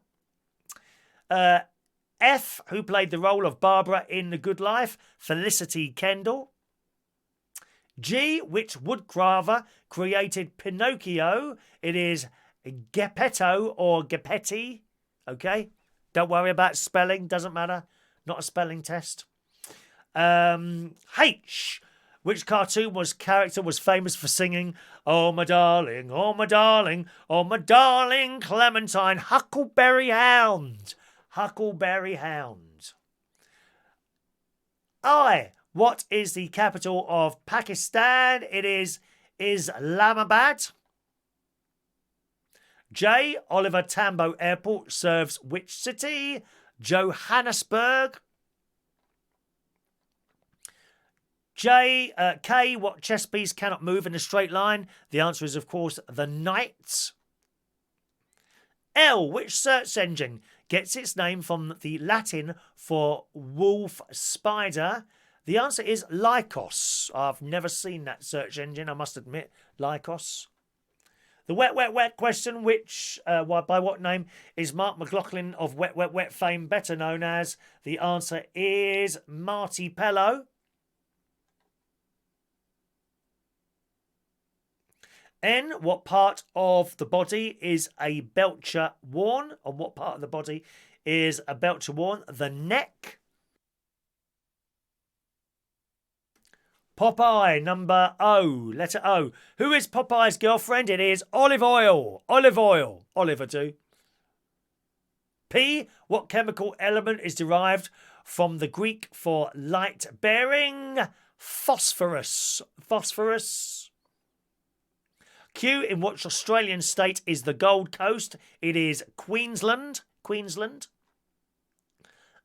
F. Who played the role of Barbara in The Good Life? Felicity Kendall. G. Which woodcarver created Pinocchio? It is Geppetto or Geppetti. Okay? Don't worry about spelling. Doesn't matter. Not a spelling test. H. Which cartoon character was famous for singing, "Oh my darling, oh my darling, oh my darling Clementine"? Huckleberry Hound. Huckleberry Hound. I. What is the capital of Pakistan? It is Islamabad. J. Oliver Tambo Airport serves which city? Johannesburg. K. What chess piece cannot move in a straight line? The answer is, of course, the knight. L. Which search engine gets its name from the Latin for wolf spider? The answer is Lycos. I've never seen that search engine, I must admit. Lycos. The wet question, which, by what name is Mark McLaughlin of Wet fame better known as? The answer is Marty Pello. N. What part of the body is a belcher worn? On what part of the body is a belcher worn? The neck. Popeye, number O, letter O. Who is Popeye's girlfriend? It is Olive Oil. Olive Oil. Oliver too. P. What chemical element is derived from the Greek for light bearing? Phosphorus. Phosphorus. Q. In which Australian state is the Gold Coast? It is Queensland. Queensland.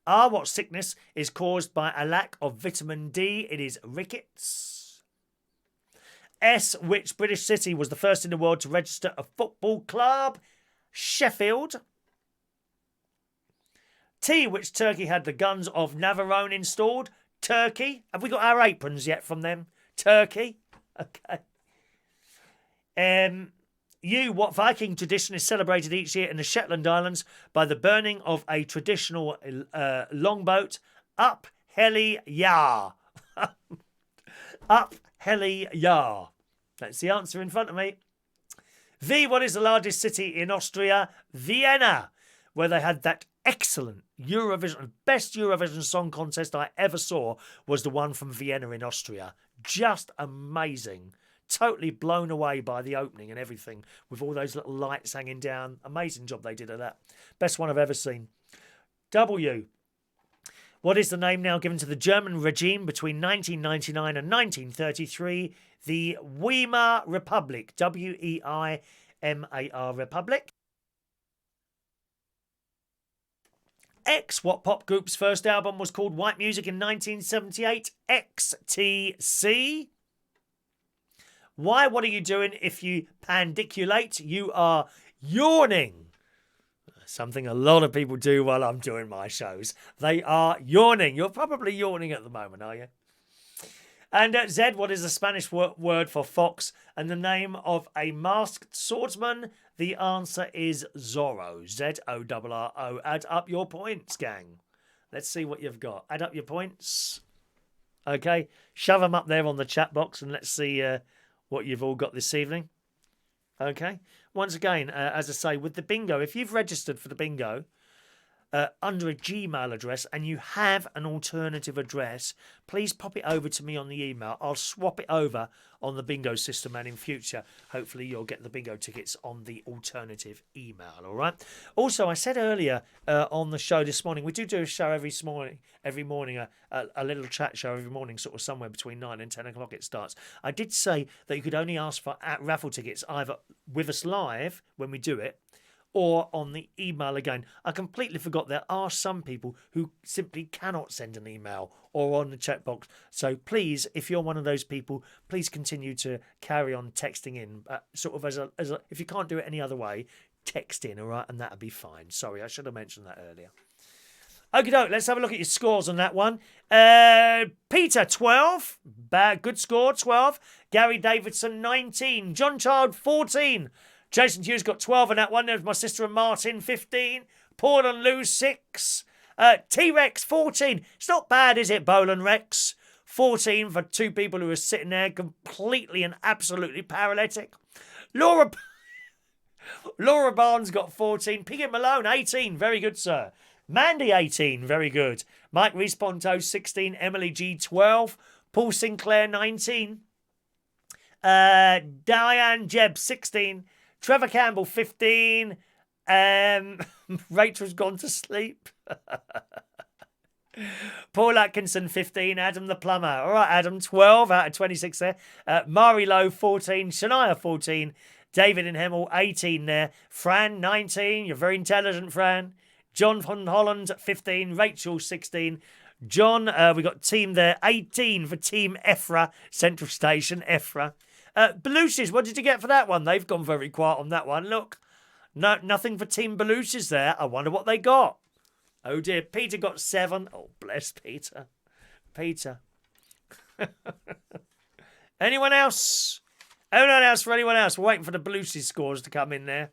R. What sickness is caused by a lack of vitamin D? It is rickets. S. Which British city was the first in the world to register a football club? Sheffield. T. Which Turkey had the guns of Navarone installed? Turkey. Have we got our aprons yet from them? Turkey. Okay. U. What Viking tradition is celebrated each year in the Shetland Islands by the burning of a traditional longboat? Up Helly Yar. Up Helly Yar. That's the answer in front of me. V, what is the largest city in Austria? Vienna, where they had that excellent Eurovision, best Eurovision Song Contest I ever saw was the one from Vienna in Austria. Just amazing. Totally blown away by the opening and everything with all those little lights hanging down. Amazing job they did of that. Best one I've ever seen. W. What is the name now given to the German regime between 1999 and 1933? The Weimar Republic. W-E-I-M-A-R Republic. X. What pop group's first album was called White Music in 1978? XTC. Y. What are you doing if you pandiculate? You are yawning. Something a lot of people do while I'm doing my shows. They are yawning. You're probably yawning at the moment, are you? And Z, what is the Spanish word for fox and the name of a masked swordsman? The answer is Zorro. Z-O-R-R-O. Add up your points, gang. Let's see what you've got. Add up your points. Okay. Shove them up there on the chat box and let's see what you've all got this evening. Okay. Once again, as I say, with the bingo, if you've registered for the bingo under a Gmail address and you have an alternative address, please pop it over to me on the email. I'll swap it over on the bingo system, and in future, hopefully you'll get the bingo tickets on the alternative email, all right? Also, I said earlier on the show this morning, we do a show every morning, a little chat show every morning, sort of somewhere between 9 and 10 o'clock it starts. I did say that you could only ask for raffle tickets either with us live when we do it, or on the email again. I completely forgot there are some people who simply cannot send an email or on the chat box. So please, if you're one of those people, please continue to carry on texting in. Sort of as a if you can't do it any other way, text in, all right? And that'll be fine. Sorry, I should have mentioned that earlier. Okie doke, let's have a look at your scores on that one. Peter, 12. Good score, 12. Gary Davidson, 19. John Child, 14. Jason Hughes got 12 on that one. There's my sister and Martin, 15. Paul and Lou, 6. T-Rex, 14. It's not bad, is it, Bolan Rex? 14 for two people who are sitting there completely and absolutely paralytic. Laura Barnes got 14. Piggy Malone, 18. Very good, sir. Mandy, 18. Very good. Mike Rees-Ponto, 16. Emily G, 12. Paul Sinclair, 19. Diane Jebb, 16. Trevor Campbell, 15. Rachel's gone to sleep. Paul Atkinson, 15. Adam the Plumber. All right, Adam, 12 out of 26 there. Mari Lowe, 14. Shania, 14. David in Hemel, 18 there. Fran, 19. You're very intelligent, Fran. John von Holland, 15. Rachel, 16. John, we got team there, 18 for Team Ephra, Central Station, Ephra. Belushis, what did you get for that one? They've gone very quiet on that one. Look, nothing for Team Belushis there. I wonder what they got. Oh dear, Peter got 7. Oh, bless Peter. Peter. Anyone else? Anyone else for anyone else? We're waiting for the Belushis scores to come in there.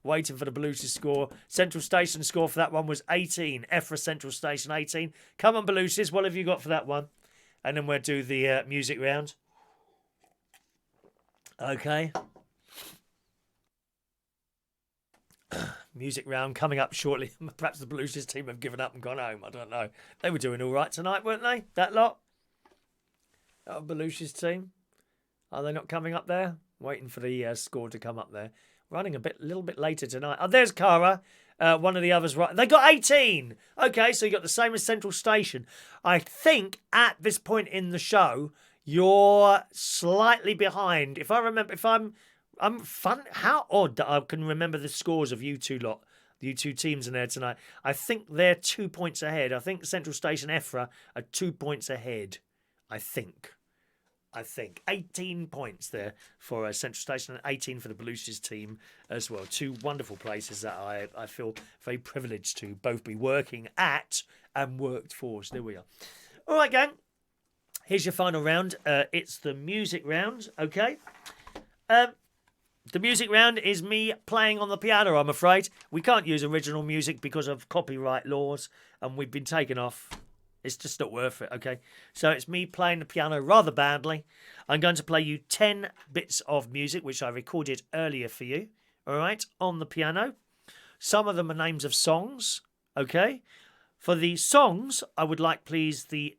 Waiting for the Belushis score. Central Station score for that one was 18. Ephra Central Station, 18. Come on, Belushis, what have you got for that one? And then we'll do the music round. Okay. Music round coming up shortly. Perhaps the Belushis team have given up and gone home. I don't know. They were doing all right tonight, weren't they? That lot? That Belushis team? Are they not coming up there? Waiting for the score to come up there. Running a little bit later tonight. Oh, there's Cara. One of the others, right? They got 18. Okay, so you got the same as Central Station. I think at this point in the show, you're slightly behind. If I remember, I'm fun. How odd that I can remember the scores of you two lot, you two teams in there tonight. I think they're 2 points ahead. I think Central Station Ephra are 2 points ahead. I think 18 points there for Central Station and 18 for the Belushis team as well. Two wonderful places that I feel very privileged to both be working at and worked for. So there we are. All right, gang. Here's your final round. It's the music round, okay? The music round is me playing on the piano, I'm afraid. We can't use original music because of copyright laws, and we've been taken off. It's just not worth it, okay? So it's me playing the piano rather badly. I'm going to play you 10 bits of music, which I recorded earlier for you, all right, on the piano. Some of them are names of songs, okay? For the songs, I would like, please, the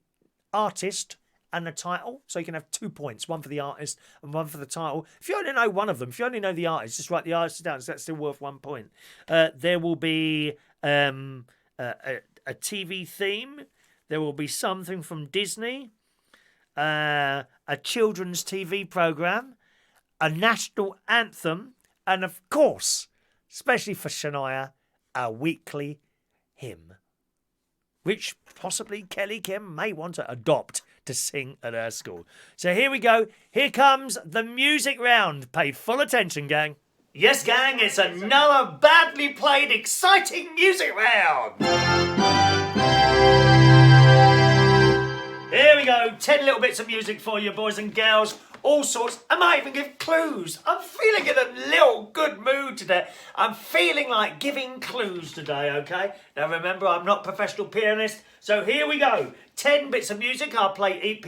artist and the title. So you can have 2 points, one for the artist and one for the title. If you only know one of them, if you only know the artist, just write the artist down, so that's still worth 1 point. There will be a TV theme. There will be something from Disney, a children's TV program, a national anthem, and of course, especially for Shania, a weekly hymn, which possibly Kelly Kim may want to adopt to sing at her school. So here we go. Here comes the music round. Pay full attention, gang. Yes, gang, it's another badly played, exciting music round. Here we go. 10 little bits of music for you, boys and girls. All sorts. I might even give clues. I'm feeling in a little good mood today. I'm feeling like giving clues today, okay? Now remember, I'm not a professional pianist, so here we go. 10 bits of music. I'll play each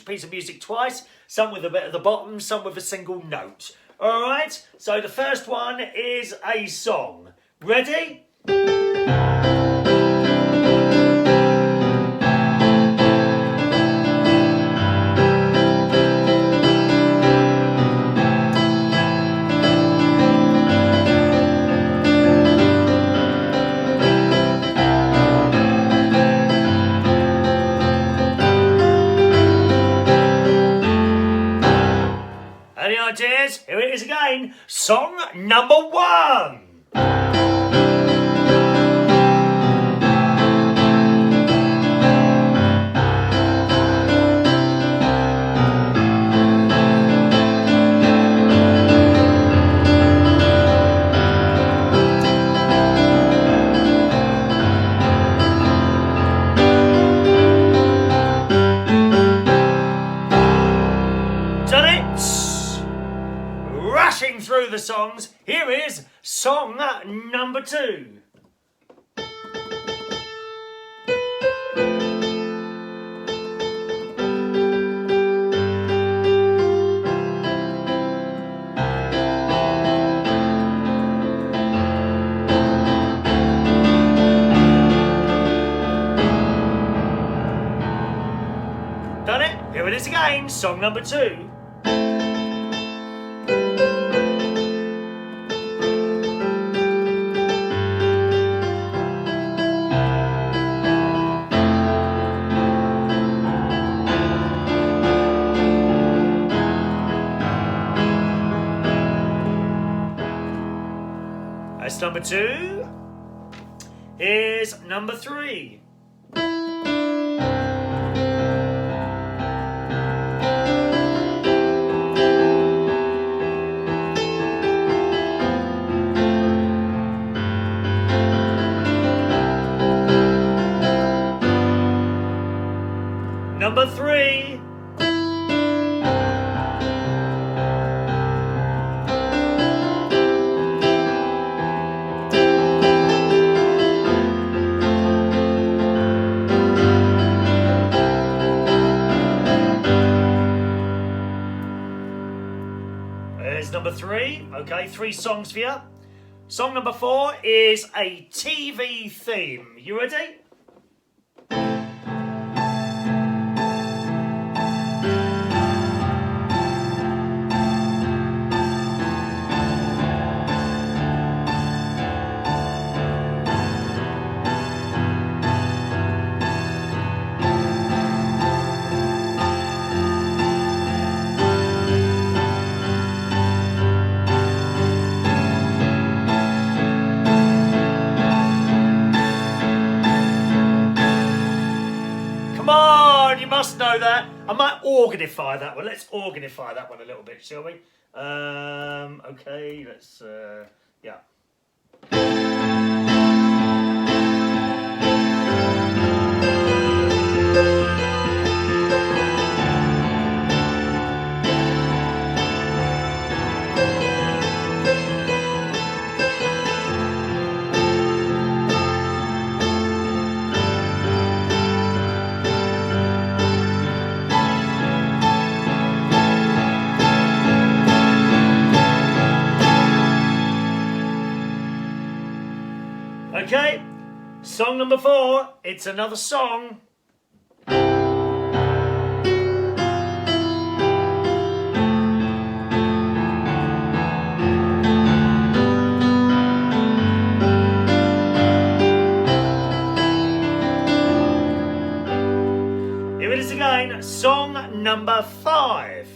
piece of music twice. Some with a bit at the bottom, some with a single note. All right? So the first one is a song. Ready? Any ideas? Here it is again. Song number 1. Through the songs, here is song number 2. Done it? Here it is again, song number 2. That's number 2. Here's number 3. Number 3. There's number 3. Okay, 3 songs for you. Song number 4 is a TV theme. You ready? You must know that. I might organify that one. Let's organify that one a little bit, shall we? Okay, let's, yeah. Okay, song number 4. It's another song. Here it is again, song number 5.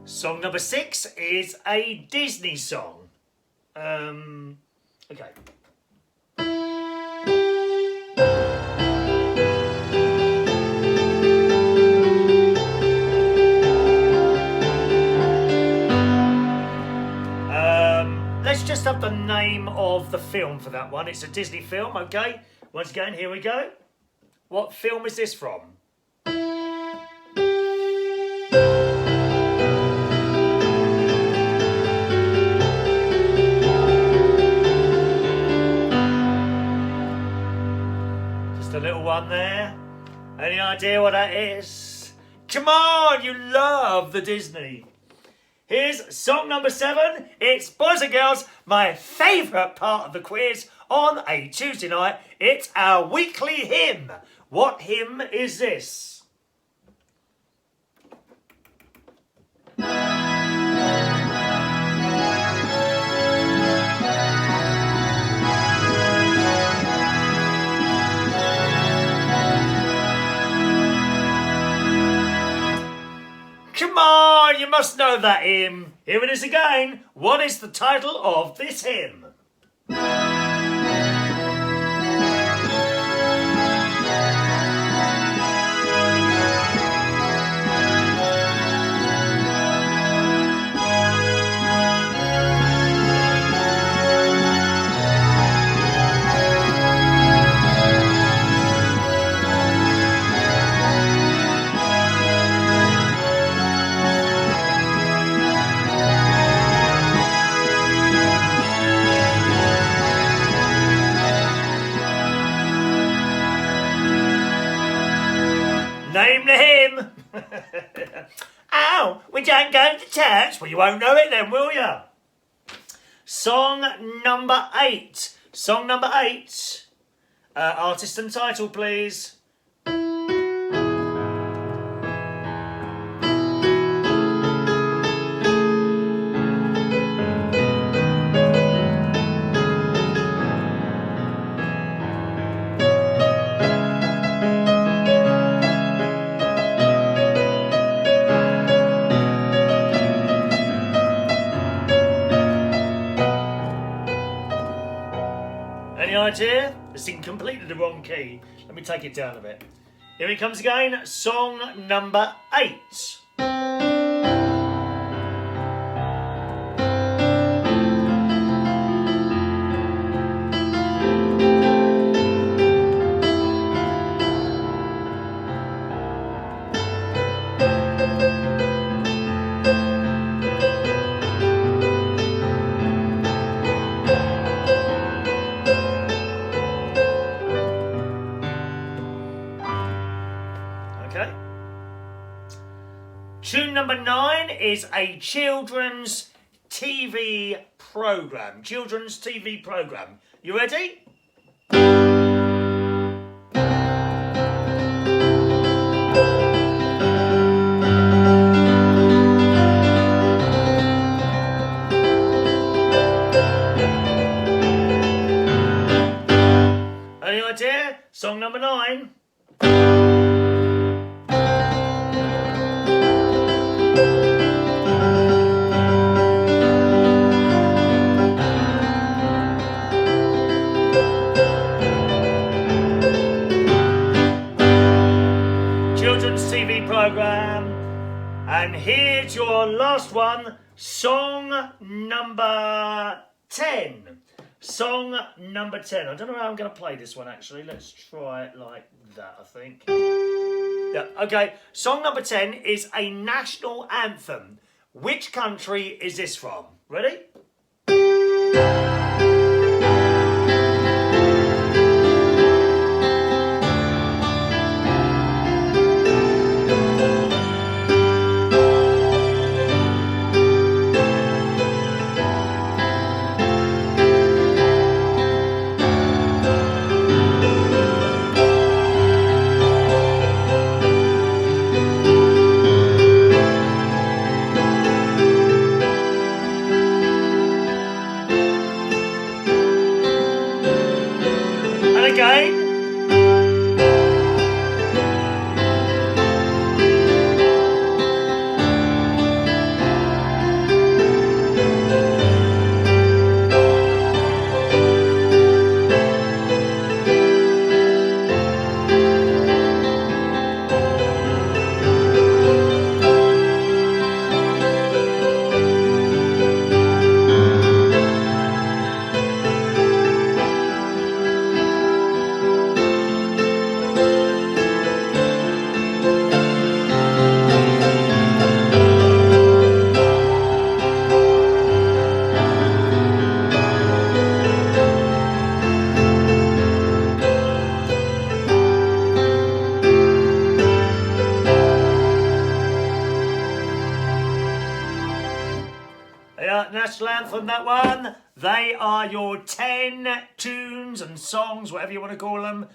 Song number 6 is a Disney song. Okay. Let's just have the name of the film for that one. It's a Disney film, okay? Once again, here we go. What film is this from? A little one there. Any idea what that is? Come on, you love the Disney. Here's song number 7. It's Boys and Girls, my favourite part of the quiz on a Tuesday night. It's our weekly hymn. What hymn is this? Come on, you must know that hymn. Here it is again. What is the title of this hymn? Name the hymn. Ow, we don't go to church. Well, you won't know it then, will you? Song number 8. Song number 8. Artist and title, please. Any idea? It's in completely the wrong key. Let me take it down a bit. Here it comes again. Song number 8. Tune number 9 is a children's TV programme. Children's TV programme. You ready? Any idea? Song number 9. Children's TV programme. And here's your last one, song number 10. Song number 10. I don't know how I'm going to play this one actually. Let's try it like that, I think. Yeah, okay. Song number 10 is a national anthem. Which country is this from? Ready? And again. National anthem, that one. They are your 10 tunes and songs, whatever you want to call them.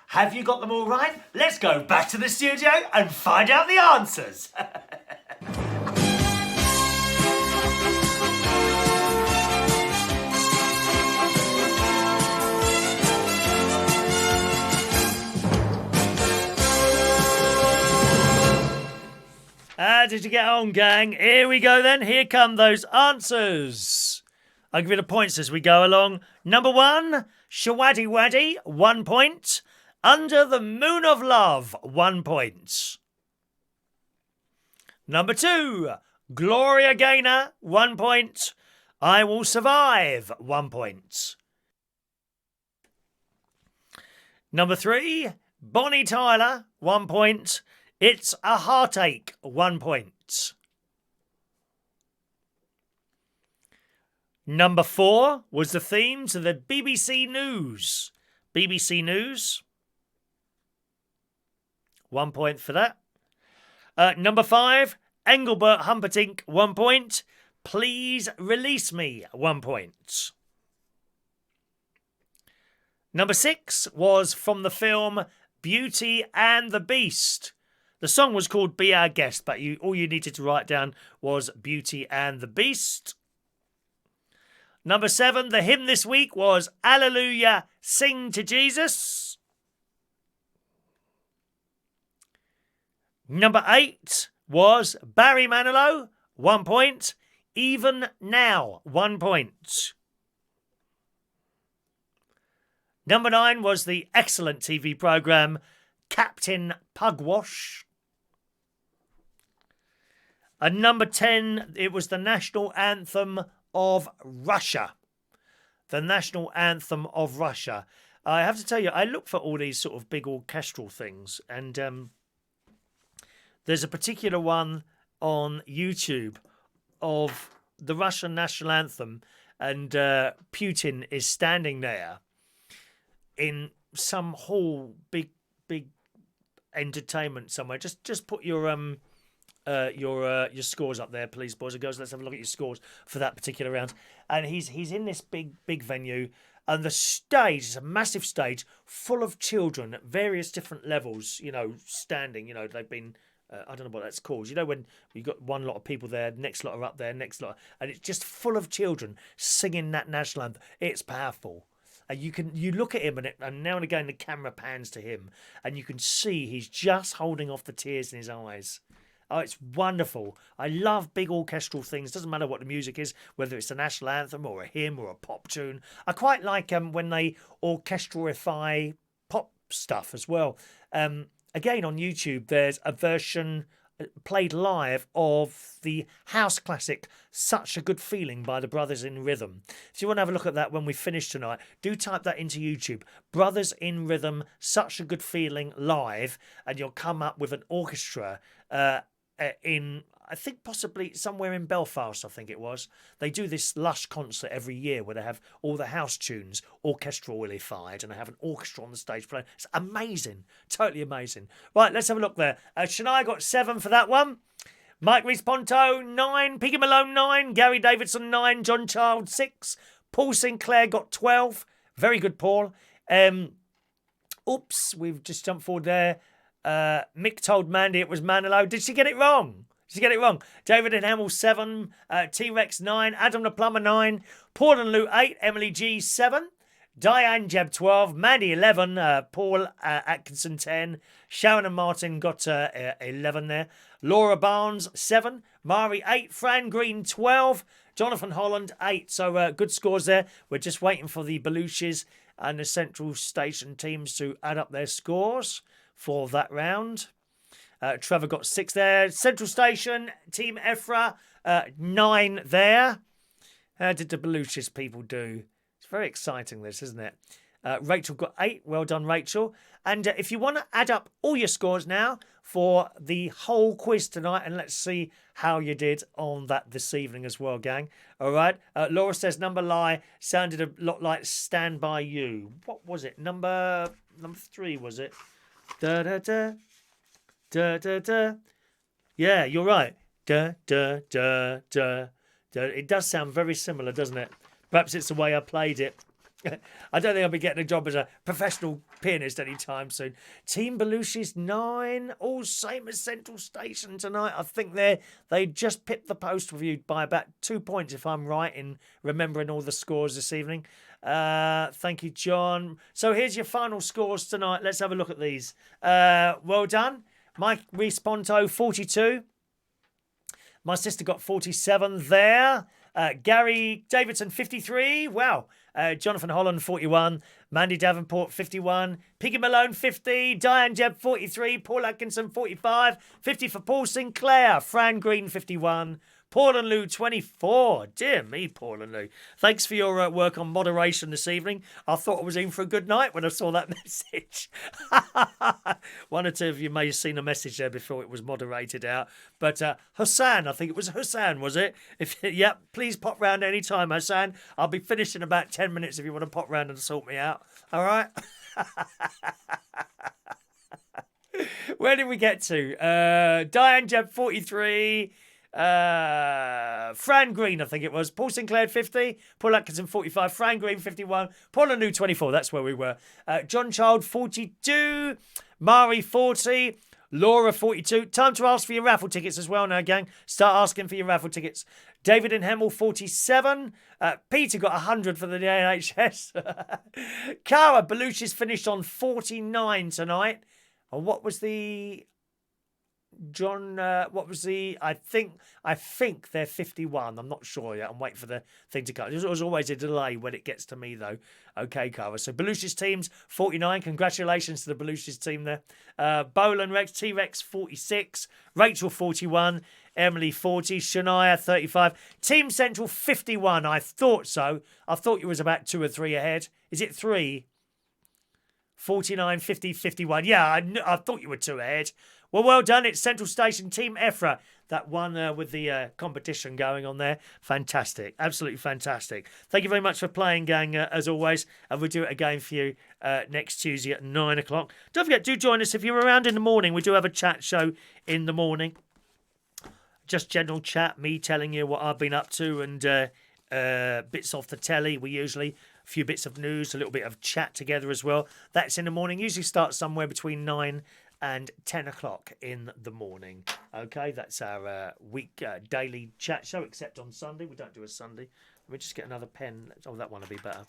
Have you got them all right? Let's go back to the studio and find out the answers. Did you get on, gang? Here we go then. Here come those answers. I'll give you the points as we go along. Number 1, Shawaddy Waddy, 1 point. Under the Moon of Love, 1 point. Number 2, Gloria Gaynor, 1 point. I Will Survive, 1 point. Number 3, Bonnie Tyler, 1 point. It's a Heartache, 1 point. Number 4 was the theme to the BBC News. BBC News. 1 point for that. Number 5, Engelbert Humperdinck, 1 point. Please Release Me, 1 point. Number 6 was from the film Beauty and the Beast. The song was called Be Our Guest, but all you needed to write down was Beauty and the Beast. Number 7, the hymn this week was Alleluia, Sing to Jesus. Number 8 was Barry Manilow, 1 point. Even Now, 1 point. Number 9 was the excellent TV programme Captain Pugwash. And number 10, it was the national anthem of Russia. The national anthem of Russia. I have to tell you, I look for all these sort of big orchestral things, and there's a particular one on YouTube of the Russian national anthem, and Putin is standing there in some hall, big entertainment somewhere. Just put your scores up there, please, boys and girls. Let's have a look at your scores for that particular round. And he's in this big venue, and the stage is a massive stage full of children at various different levels. You know, standing. You know, they've been. I don't know what that's called. You know, when you've got one lot of people there, next lot are up there, next lot, and it's just full of children singing that national anthem. It's powerful. And you look at him, and now and again the camera pans to him, and you can see he's just holding off the tears in his eyes. Oh, it's wonderful. I love big orchestral things. Doesn't matter what the music is, whether it's a national anthem or a hymn or a pop tune. I quite like when they orchestrify pop stuff as well. Again, on YouTube, there's a version played live of the house classic Such a Good Feeling by the Brothers in Rhythm. If you want to have a look at that when we finish tonight, do type that into YouTube. Brothers in Rhythm, Such a Good Feeling live, and you'll come up with an orchestra in I think possibly somewhere in Belfast, I think it was. They do this lush concert every year where they have all the house tunes orchestralified and they have an orchestra on the stage playing. It's amazing. Totally amazing. Right, let's have a look there. Shania got 7 for that one. Mike Reese-Ponto, 9. Piggy Malone, 9. Gary Davidson, 9. John Child, 6. Paul Sinclair got 12. Very good, Paul. Oops, we've just jumped forward there. Mick told Mandy it was Manilow. Did she get it wrong? David and Hamill, 7. T-Rex, 9. Adam the Plumber, 9. Paul and Lou, 8. Emily G, 7. Diane Jeb, 12. Mandy, 11. Paul Atkinson, 10. Sharon and Martin got 11 there. Laura Barnes, 7. Mari, 8. Fran Green, 12. Jonathan Holland, 8. So good scores there. We're just waiting for the Belushes and the Central Station teams to add up their scores for that round. Trevor got 6 there. Central Station, Team Ephra, 9 there. How did the Belushes people do? It's very exciting, this, isn't it? Rachel got 8. Well done, Rachel. And if you want to add up all your scores now for the whole quiz tonight, and let's see how you did on that this evening as well, gang. All right. Laura says Number Lie sounded a lot like Stand By You. What was it? Number 3, was it? Da da da da da da. Yeah, you're right. Da da da da da. It does sound very similar, doesn't it? Perhaps it's the way I played it. I don't think I'll be getting a job as a professional pianist anytime soon. Team Belushi's 9, all same as Central Station tonight. I think they just pipped the post review by about 2 points, if I'm right in remembering all the scores this evening. Thank you, John. So here's your final scores tonight. Let's have a look at these. Well done. Mike Reese-Ponto, 42. My sister got 47 there. Gary Davidson, 53. Wow. Jonathan Holland, 41. Mandy Davenport, 51. Piggy Malone, 50. Diane Jebb, 43. Paul Atkinson, 45. 50 for Paul Sinclair. Fran Green, 51. Paul and Lou, 24. Dear me, Paul and Lou. Thanks for your work on moderation this evening. I thought I was in for a good night when I saw that message. One or two of you may have seen a message there before it was moderated out. But Hassan, I think it was Hassan, was it? Yep, please pop round any time, Hassan. I'll be finished in about 10 minutes if you want to pop round and sort me out. All right? Where did we get to? Diane Jebb, 43. Fran Green, I think it was. Paul Sinclair, 50. Paul Atkinson, 45. Fran Green, 51. Paul and Lou, 24. That's where we were. John Child, 42. Mari, 40. Laura, 42. Time to ask for your raffle tickets as well now, gang. Start asking for your raffle tickets. David and Hemel, 47. Peter got 100 for the NHS. Cara Belushi's finished on 49 tonight. And what was the... John, what was the... I think they're 51. I'm not sure yet. I'm waiting for the thing to come. There's always a delay when it gets to me, though. Okay, Cara. So Belushi's team's 49. Congratulations to the Belushi's team there. Bolan Rex, T-Rex, 46. Rachel, 41. Emily, 40. Shania, 35. Team Central, 51. I thought so. I thought you was about 2 or 3 ahead. Is it 3? 49, 50, 51. Yeah, I thought you were 2 ahead. Well done. It's Central Station Team Ephra that won with the competition going on there. Fantastic. Absolutely fantastic. Thank you very much for playing, gang, as always. And we'll do it again for you next Tuesday at 9 o'clock. Don't forget, do join us if you're around in the morning. We do have a chat show in the morning. Just general chat, me telling you what I've been up to and bits off the telly. We usually... a few bits of news, a little bit of chat together as well. That's in the morning. Usually starts somewhere between 9 and 10 o'clock in the morning. Okay, that's our daily chat show, except on Sunday. We don't do a Sunday. Let me just get another pen. Oh, that one will be better.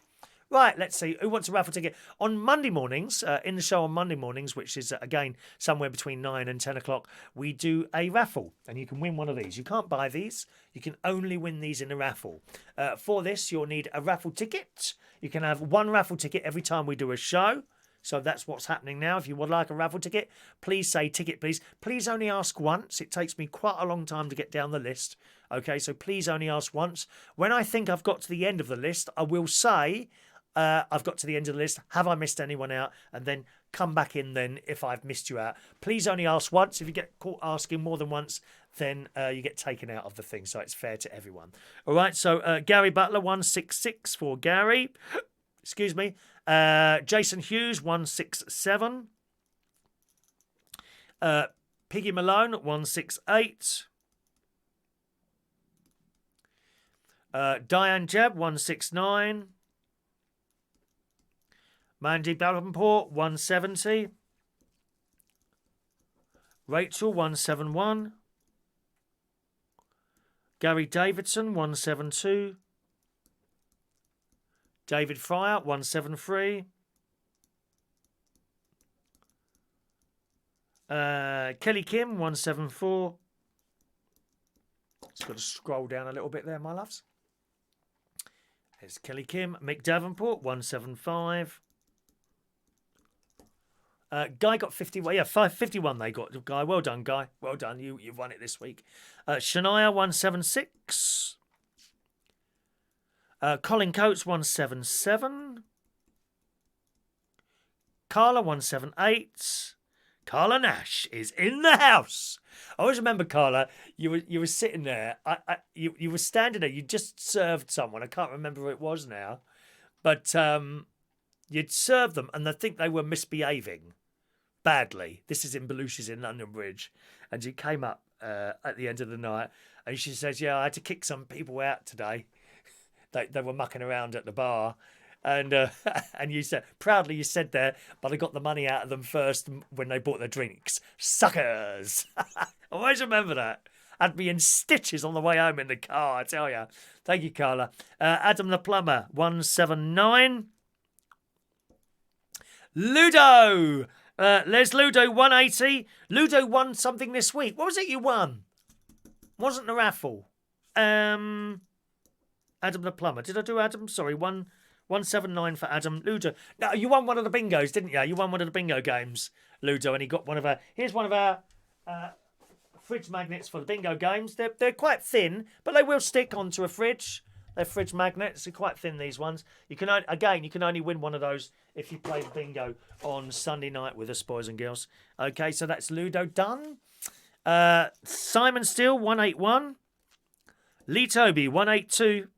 Right, let's see. Who wants a raffle ticket? On Monday mornings, in the show on Monday mornings, which is, again, somewhere between 9 and 10 o'clock, we do a raffle. And you can win one of these. You can't buy these. You can only win these in a raffle. For this, you'll need a raffle ticket. You can have 1 raffle ticket every time we do a show. So that's what's happening now. If you would like a raffle ticket, please say ticket, please. Please only ask once. It takes me quite a long time to get down the list. Okay, so please only ask once. When I think I've got to the end of the list, I will say... I've got to the end of the list. Have I missed anyone out? And then come back in then if I've missed you out. Please only ask once. If you get caught asking more than once, then you get taken out of the thing. So it's fair to everyone. All right. So Gary Butler, 166 for Gary. Excuse me. Jason Hughes, 167. Piggy Malone, 168. Diane Jebb, 169. Mandy Davenport, 170. Rachel, 171. Gary Davidson, 172. David Fryer, 173. Kelly Kim, 174. Just got to scroll down a little bit there, my loves. There's Kelly Kim. Mick Davenport, 175. Guy got 51. Yeah, 51 they got. Guy, well done, Guy. Well done. You've won it this week. Shania, 176. Colin Coates, 177. Carla, 178. Carla Nash is in the house. I always remember, Carla, you were sitting there. You were standing there. You just served someone. I can't remember who it was now. But you'd served them, and I think they were misbehaving badly. This is in Belushi's in London Bridge. And you came up at the end of the night, and she says, yeah, I had to kick some people out today. They were mucking around at the bar. And and you said, proudly you said there, but I got the money out of them first when they bought their drinks. Suckers! I always remember that. I'd be in stitches on the way home in the car, I tell you. Thank you, Carla. Adam the Plumber, 179. Ludo! Les Ludo, 180. Ludo won something this week. What was it you won? Wasn't the raffle. Adam the Plumber. Did I do Adam? Sorry, 179 for Adam. Ludo. No, you won one of the bingos, didn't you? You won one of the bingo games, Ludo, and he got one of our... Here's one of our fridge magnets for the bingo games. They're quite thin, but they will stick onto a fridge. They're fridge magnets. They're quite thin, these ones. You can only win one of those if you play the bingo on Sunday night with us, boys and girls. Okay, so that's Ludo done. Simon Steele, 181. Lee Toby, 182.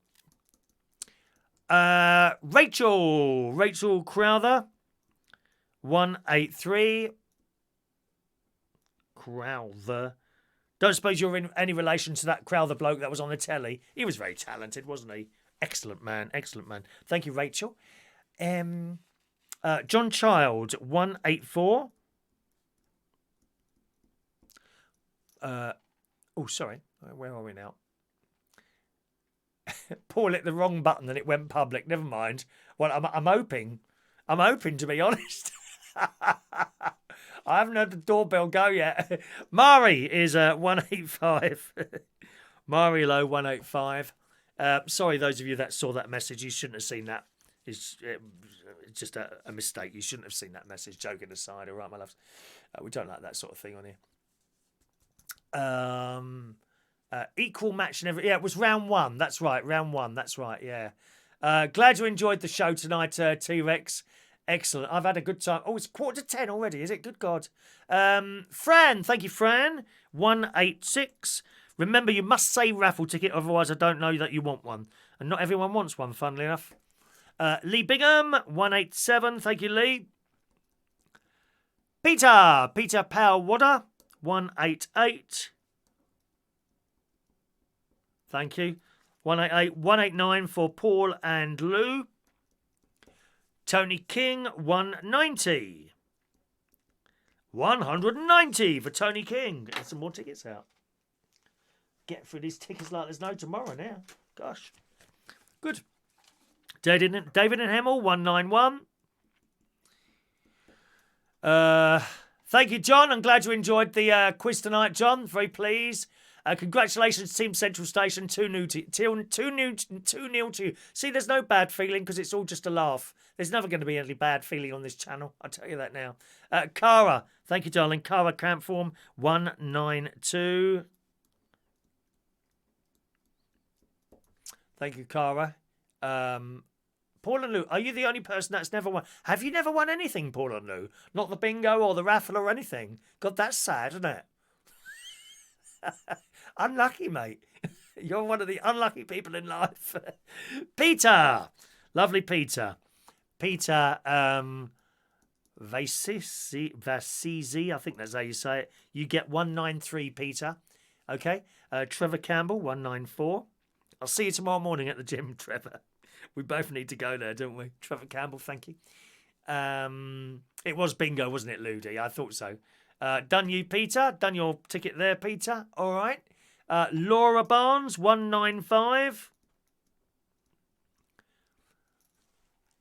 Rachel Crowther, 183. Crowther. Don't suppose you're in any relation to that Crowther bloke that was on the telly. He was very talented, wasn't he? Excellent man, excellent man. Thank you, Rachel. John Child, 184. Sorry. Where are we now? Paul hit the wrong button and it went public. Never mind. Well, I'm hoping, to be honest. I haven't heard the doorbell go yet. Mari is 185. Mari Low, 185. Sorry, those of you that saw that message, you shouldn't have seen that. It's just a mistake. You shouldn't have seen that message. Joking aside, all right, my loves. We don't like that sort of thing on here. Equal match and everything. Yeah, it was round one. That's right, round one. That's right, yeah. Glad you enjoyed the show tonight, T-Rex. Excellent. I've had a good time. Oh, it's 9:45 already, is it? Good God. Fran, thank you, Fran. 186. Remember, you must say raffle ticket, otherwise I don't know that you want one. And not everyone wants one, funnily enough. Lee Bingham, 187. Thank you, Lee. Peter Powell-Wadder, 188. Thank you. 188. 189 for Paul and Lou. Tony King, 190. 190 for Tony King. Get some more tickets out. Get through these tickets like there's no tomorrow now. Gosh. Good. David and Hemel, 191. Thank you, John. I'm glad you enjoyed the quiz tonight, John. Very pleased. Congratulations, Team Central Station. 2-0 to you. See, there's no bad feeling because it's all just a laugh. There's never going to be any bad feeling on this channel. I'll tell you that now. Cara, thank you, darling. Cara Campform, 192. Thank you, Cara. Paul and Lou, are you the only person that's never won? Have you never won anything, Paul and Lou? Not the bingo or the raffle or anything? God, that's sad, isn't it? Unlucky, mate. You're one of the unlucky people in life. Peter. Lovely Peter. Peter Vasisi, I think that's how you say it. You get 193, Peter. Okay. Trevor Campbell, 194. I'll see you tomorrow morning at the gym, Trevor. We both need to go there, don't we? Trevor Campbell, thank you. It was bingo, wasn't it, Ludi? I thought so. Done you, Peter. Done your ticket there, Peter. All right. Laura Barnes, 195.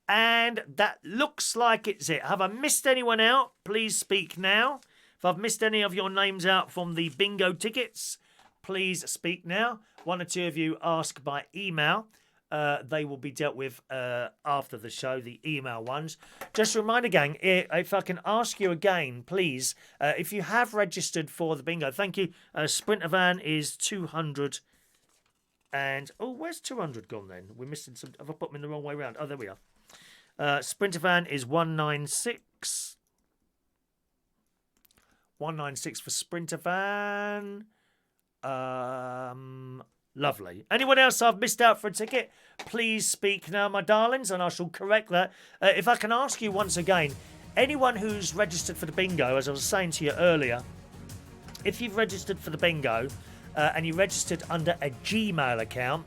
And that looks like it's it. Have I missed anyone out? Please speak now. If I've missed any of your names out from the bingo tickets, please speak now. One or two of you ask by email. They will be dealt with after the show, the email ones. Just a reminder, gang, if I can ask you again, please, if you have registered for the bingo, thank you. Sprinter van is 200. And, oh, where's 200 gone then? We're missing some. Have I put them in the wrong way around? Oh, there we are. Sprinter van is 196. 196 for Sprinter van. Lovely. Anyone else I've missed out for a ticket? Please speak now, my darlings, and I shall correct that. If I can ask you once again, anyone who's registered for the bingo, as I was saying to you earlier, if you've registered for the bingo and you registered under a Gmail account,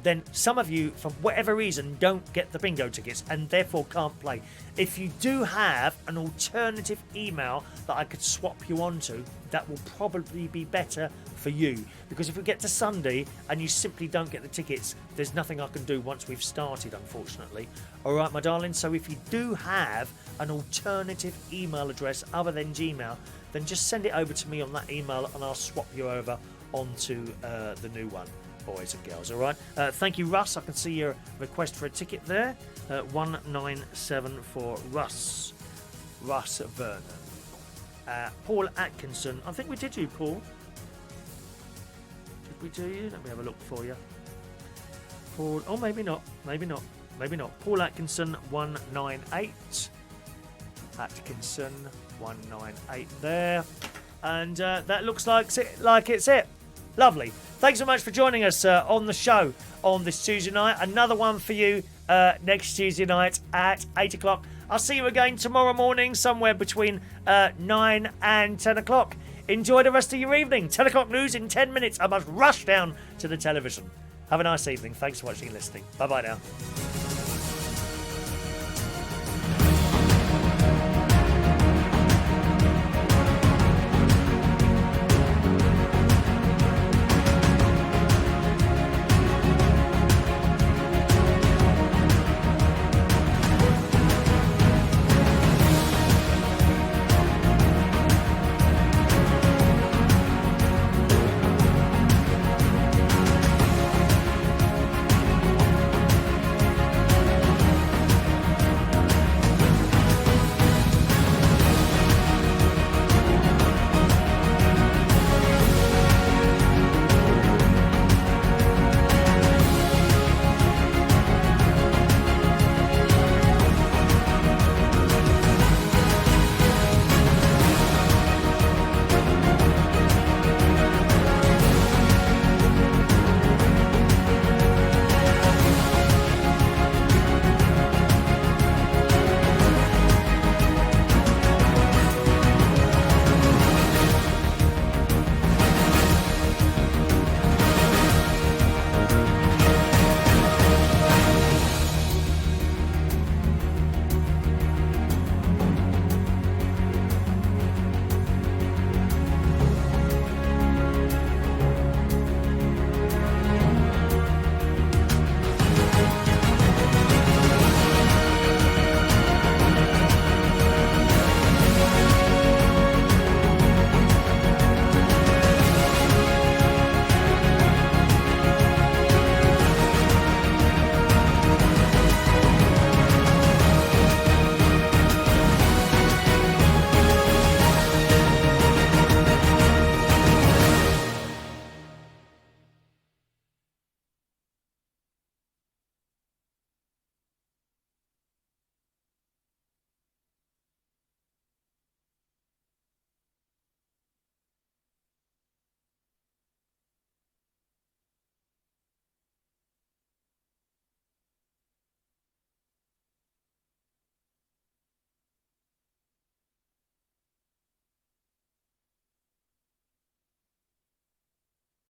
then some of you, for whatever reason, don't get the bingo tickets and therefore can't play. If you do have an alternative email that I could swap you onto, that will probably be better for you. Because if we get to Sunday and you simply don't get the tickets, there's nothing I can do once we've started, unfortunately. All right, my darling. So if you do have an alternative email address other than Gmail, then just send it over to me on that email and I'll swap you over onto the new one. Boys and girls, all right. Thank you, Russ. I can see your request for a ticket there. 197 for Russ Vernon. Paul Atkinson. I think we did you, Paul. Did we do you? Let me have a look for you. Paul. Oh, maybe not. Maybe not. Maybe not. Paul Atkinson 198. Atkinson 198 there, and that looks like it's it. Lovely. Thanks so much for joining us on the show on this Tuesday night. Another one for you next Tuesday night at 8 o'clock. I'll see you again tomorrow morning, somewhere between 9 and 10 o'clock. Enjoy the rest of your evening. 10 o'clock news in 10 minutes. I must rush down to the television. Have a nice evening. Thanks for watching and listening. Bye-bye now.